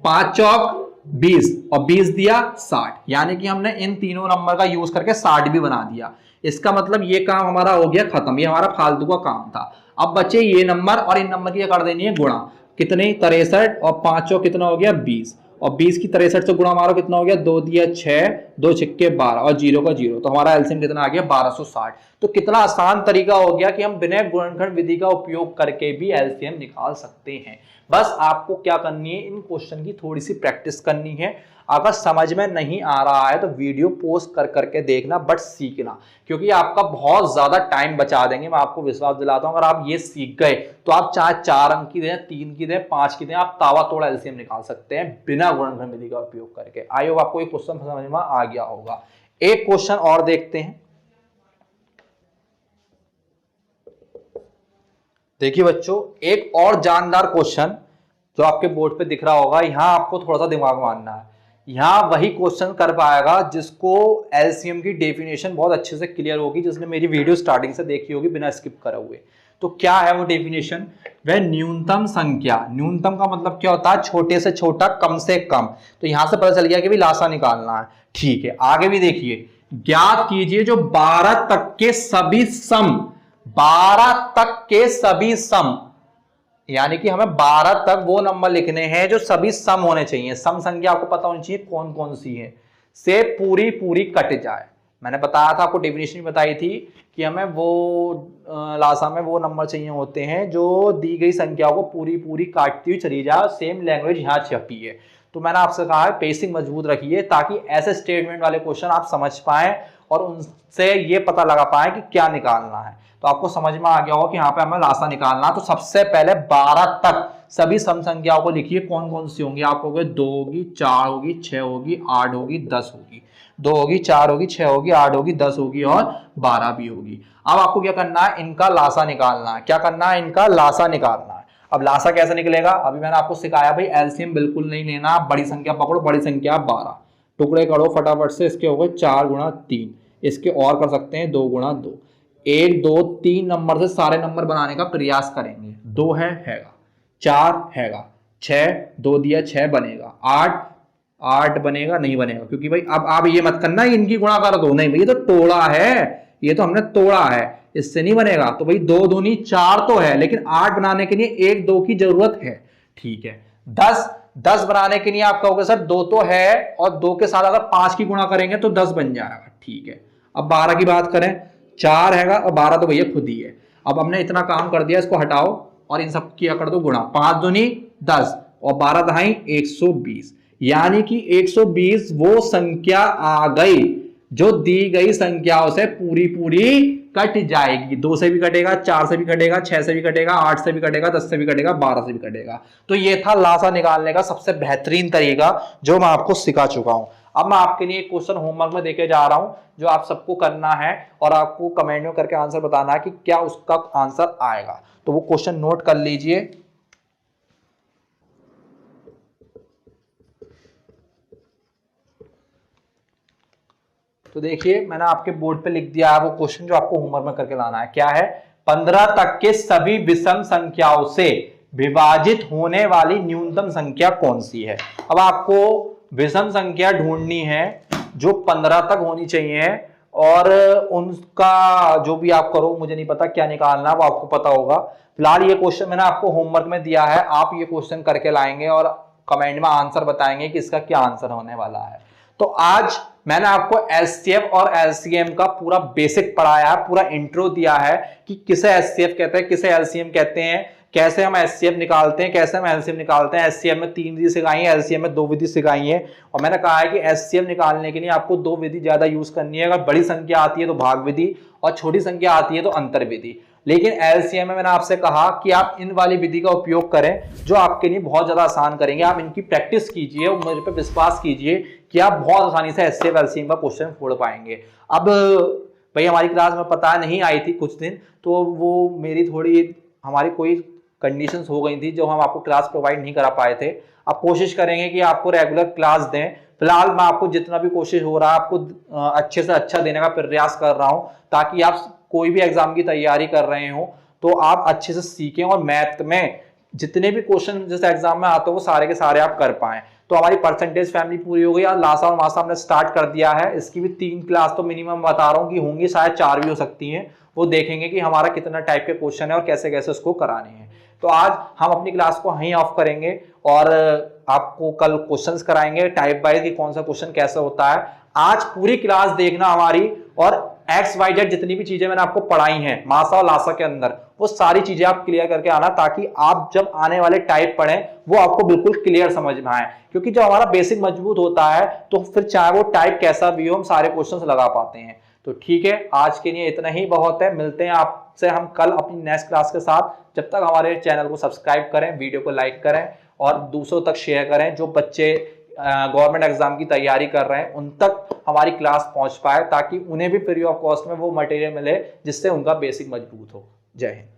5 चौक 20 और 20 दिया 60, यानी कि हमने इन तीनों नंबर का यूज करके 60 भी बना दिया। इसका मतलब ये काम हमारा हो गया खत्म, ये हमारा फालतू का काम था। अब बचे ये नंबर और इन नंबर की कर देनी है गुणा। कितने, 63 और 5 चौक कितना हो गया, 20, और 20 की 63 से गुणा मारो, कितना हो गया, 2 दिया 6, 2 छिक्के 12 और 0 का 0, तो हमारा एलसीएम कितना आ गया, 1260। तो कितना आसान तरीका हो गया कि हम बिना गुणनखंड विधि का उपयोग करके भी एलसीएम निकाल सकते हैं। बस आपको क्या करनी है, इन क्वेश्चन की थोड़ी सी प्रैक्टिस करनी है। अगर समझ में नहीं आ रहा है तो वीडियो पोस्ट कर करके देखना, बट सीखना, क्योंकि आपका बहुत ज्यादा टाइम बचा देंगे, मैं आपको विश्वास दिलाता हूं। अगर आप ये सीख गए तो आप चाहे 4 अंक की दें, 3 की दें, 5 की दें, आप तावा तोड़ा एलसीएम निकाल सकते हैं बिना गुणनखंड विधि का उपयोग करके। आई होप आपको ये क्वेश्चन समझ में आ गया होगा। एक क्वेश्चन और देखते हैं। देखिए बच्चों, एक और जानदार क्वेश्चन जो आपके बोर्ड पे दिख रहा होगा, यहां आपको थोड़ा सा दिमाग मारना है। यहां वही क्वेश्चन कर पाएगा जिसको एलसीएम की डेफिनेशन बहुत अच्छे से क्लियर होगी, जिसने मेरी वीडियो स्टार्टिंग से देखी होगी बिना स्किप करे हुए। तो क्या है वो डेफिनेशन, वह न्यूनतम संख्या, न्यूनतम का मतलब क्या होता है, छोटे से छोटा, कम से कम। तो यहां से पता चल गया कि भी लासा निकालना है। ठीक है, आगे भी देखिए, ज्ञात कीजिए जो 12 तक के सभी सम, 12 तक के सभी सम, यानी कि हमें 12 तक वो नंबर लिखने हैं जो सभी सम होने चाहिए। सम संख्या आपको पता होनी चाहिए कौन कौन सी है, से पूरी पूरी कट जाए। मैंने बताया था आपको, डेफिनेशन बताई थी कि हमें वो लासा में वो नंबर चाहिए होते हैं जो दी गई संख्या को पूरी पूरी काटती हुई चली जाए। सेम लैंग्वेज यहाँ छपी है। तो मैंने आपसे कहा है पेसिंग मजबूत रखिए, ताकि ऐसे स्टेटमेंट वाले क्वेश्चन आप समझ पाए और उनसे ये पता लगा पाए कि क्या निकालना है। तो आपको समझ में आ गया होगा कि यहाँ पे हमें लासा निकालना। तो सबसे पहले 12 तक सभी सम संख्याओं को लिखिए, कौन कौन सी होंगी। आप कहोगे 2 होगी, 4 होगी, 6 होगी, 8 होगी, 10 होगी। 2 होगी, 4 होगी, 6 होगी, 8 होगी, 10 होगी और 12 भी होगी। अब आपको क्या करना है, इनका लासा निकालना है। क्या करना है, इनका लासा निकालना है। अब लासा कैसे निकलेगा, अभी मैंने आपको सिखाया भाई, एलसीएम बिल्कुल नहीं लेना, बड़ी संख्या पकड़ो, बड़ी संख्या 12, टुकड़े करो फटाफट से। इसके हो गए 4 गुणा 3, इसके और कर सकते हैं 2 गुणा 2। 1 2 3 नंबर से सारे नंबर बनाने का प्रयास करेंगे। 2 हैगा, 4 हैगा, 6, 2 दिया 6 बनेगा, 8 बनेगा, नहीं बनेगा, क्योंकि भाई अब आप ये मत करना इनकी गुणा कर दो, नहीं भाई ये तो तोड़ा है, ये तो हमने तोड़ा है, इससे नहीं बनेगा। तो भाई 2 दूनी 4 तो है, लेकिन 8 बनाने के लिए 1 2 की जरूरत है। ठीक है, 10 बनाने के लिए आप कहोगे सर 2 तो है, और 2 के साथ अगर 5 की गुणा करेंगे तो 10 बन जाएगा। ठीक है, अब 12 की बात करें, 4 हैगा और 12 तो भैया खुद ही है। अब हमने इतना काम कर दिया, इसको हटाओ और इन सब किया कर दो गुणा। 5 दूनी 10 और 12 दहाई 120, यानी कि 120 वो संख्या आ गई जो दी गई संख्याओं से पूरी पूरी कट जाएगी। 2 से भी कटेगा, 4 से भी कटेगा, 6 से भी कटेगा, 8 से भी कटेगा, 10 से भी कटेगा, 12 से भी कटेगा। तो ये था लासा निकालने का सबसे बेहतरीन तरीका जो मैं आपको सिखा चुका हूं। अब मैं आपके लिए एक क्वेश्चन होमवर्क में देके जा रहा हूं जो आप सबको करना है, और आपको कमेंट में करके आंसर बताना है कि क्या उसका आंसर आएगा। तो वो क्वेश्चन नोट कर लीजिए। तो देखिए, मैंने आपके बोर्ड पे लिख दिया है वो क्वेश्चन जो आपको होमवर्क में करके लाना है। क्या है, 15 तक के सभी विषम संख्याओं से विभाजित होने वाली न्यूनतम संख्या कौन सी है। अब आपको विषम संख्या ढूंढनी है जो 15 तक होनी चाहिए, और उनका जो भी आप करो, मुझे नहीं पता क्या निकालना, वो आपको पता होगा। फिलहाल ये क्वेश्चन मैंने आपको होमवर्क में दिया है, आप ये क्वेश्चन करके लाएंगे और कमेंट में आंसर बताएंगे कि इसका क्या आंसर होने वाला है। तो आज मैंने आपको एचसीएफ और एलसीएम का पूरा बेसिक पढ़ाया है, पूरा इंट्रो दिया है कि किसे एचसीएफ कहते हैं, किसे एलसीएम कहते हैं, कैसे हम एचसीएफ निकालते हैं, कैसे हम एलसीएम निकालते हैं। एचसीएफ में 3 विधि सिखाई है, एलसीएम में 2 विधि सिखाई है। और मैंने कहा है कि एचसीएफ निकालने के लिए आपको 2 विधि ज्यादा यूज करनी है। अगर बड़ी संख्या आती है तो भाग विधि, और छोटी संख्या आती है तो अंतर विधि। लेकिन एलसीएम में मैंने आपसे कहा कि आप इन वाली विधि का उपयोग करें जो आपके लिए बहुत ज्यादा आसान करेंगे। आप इनकी प्रैक्टिस कीजिए और मेरे पे विश्वास कीजिए कि आप बहुत आसानी से एचसीएफ एलसीएम का क्वेश्चन फोड़ पाएंगे। अब भाई हमारी क्लास में पता नहीं आई थी कुछ दिन, तो वो मेरी थोड़ी हमारी कोई कंडीशंस हो गई थी जो हम आपको क्लास प्रोवाइड नहीं करा पाए थे। अब कोशिश करेंगे कि आपको रेगुलर क्लास दें। फिलहाल मैं आपको जितना भी कोशिश हो रहा है आपको अच्छे से अच्छा देने का प्रयास कर रहा हूं, ताकि आप कोई भी एग्जाम की तैयारी कर रहे हो तो आप अच्छे से सीखें और मैथ में जितने भी क्वेश्चन जिस एग्जाम में आते हो वो सारे के सारे आप कर पाएं। तो हमारी परसेंटेज फैमिली पूरी हो गई। और लासा और मासा हमने स्टार्ट कर दिया है। इसकी भी 3 क्लास तो मिनिमम बता रहा हूँ कि होंगी, शायद 4 भी हो सकती हैं। वो देखेंगे कि हमारा कितना टाइप के क्वेश्चन है और कैसे कैसे उसको कराने हैं। तो आज हम अपनी क्लास को यहीं ऑफ करेंगे और आपको कल क्वेश्चंस कराएंगे टाइप वाइज कि कौन सा क्वेश्चन कैसे होता है। आज पूरी क्लास देखना हमारी, और XYZ जितनी भी चीजें मैंने आपको पढ़ाई हैं मासा और लासा के अंदर, वो सारी चीजें आप क्लियर करके आना, ताकि आप जब आने वाले टाइप पढ़ें वो आपको बिल्कुल क्लियर समझ में आए। क्योंकि जब हमारा बेसिक मजबूत होता है तो फिर चाहे वो टाइप कैसा भी हो हम सारे क्वेश्चंस लगा पाते हैं। तो ठीक है, आज के लिए इतना ही बहुत है। मिलते हैं आपसे हम कल अपनी नेक्स्ट क्लास के साथ। जब तक हमारे चैनल को सब्सक्राइब करें, वीडियो को लाइक करें और दूसरों तक शेयर करें। जो बच्चे गवर्नमेंट एग्जाम की तैयारी कर रहे हैं उन तक हमारी क्लास पहुंच पाए, ताकि उन्हें भी फ्री ऑफ कॉस्ट में वो मटेरियल मिले जिससे उनका बेसिक मजबूत हो। जय हिंद।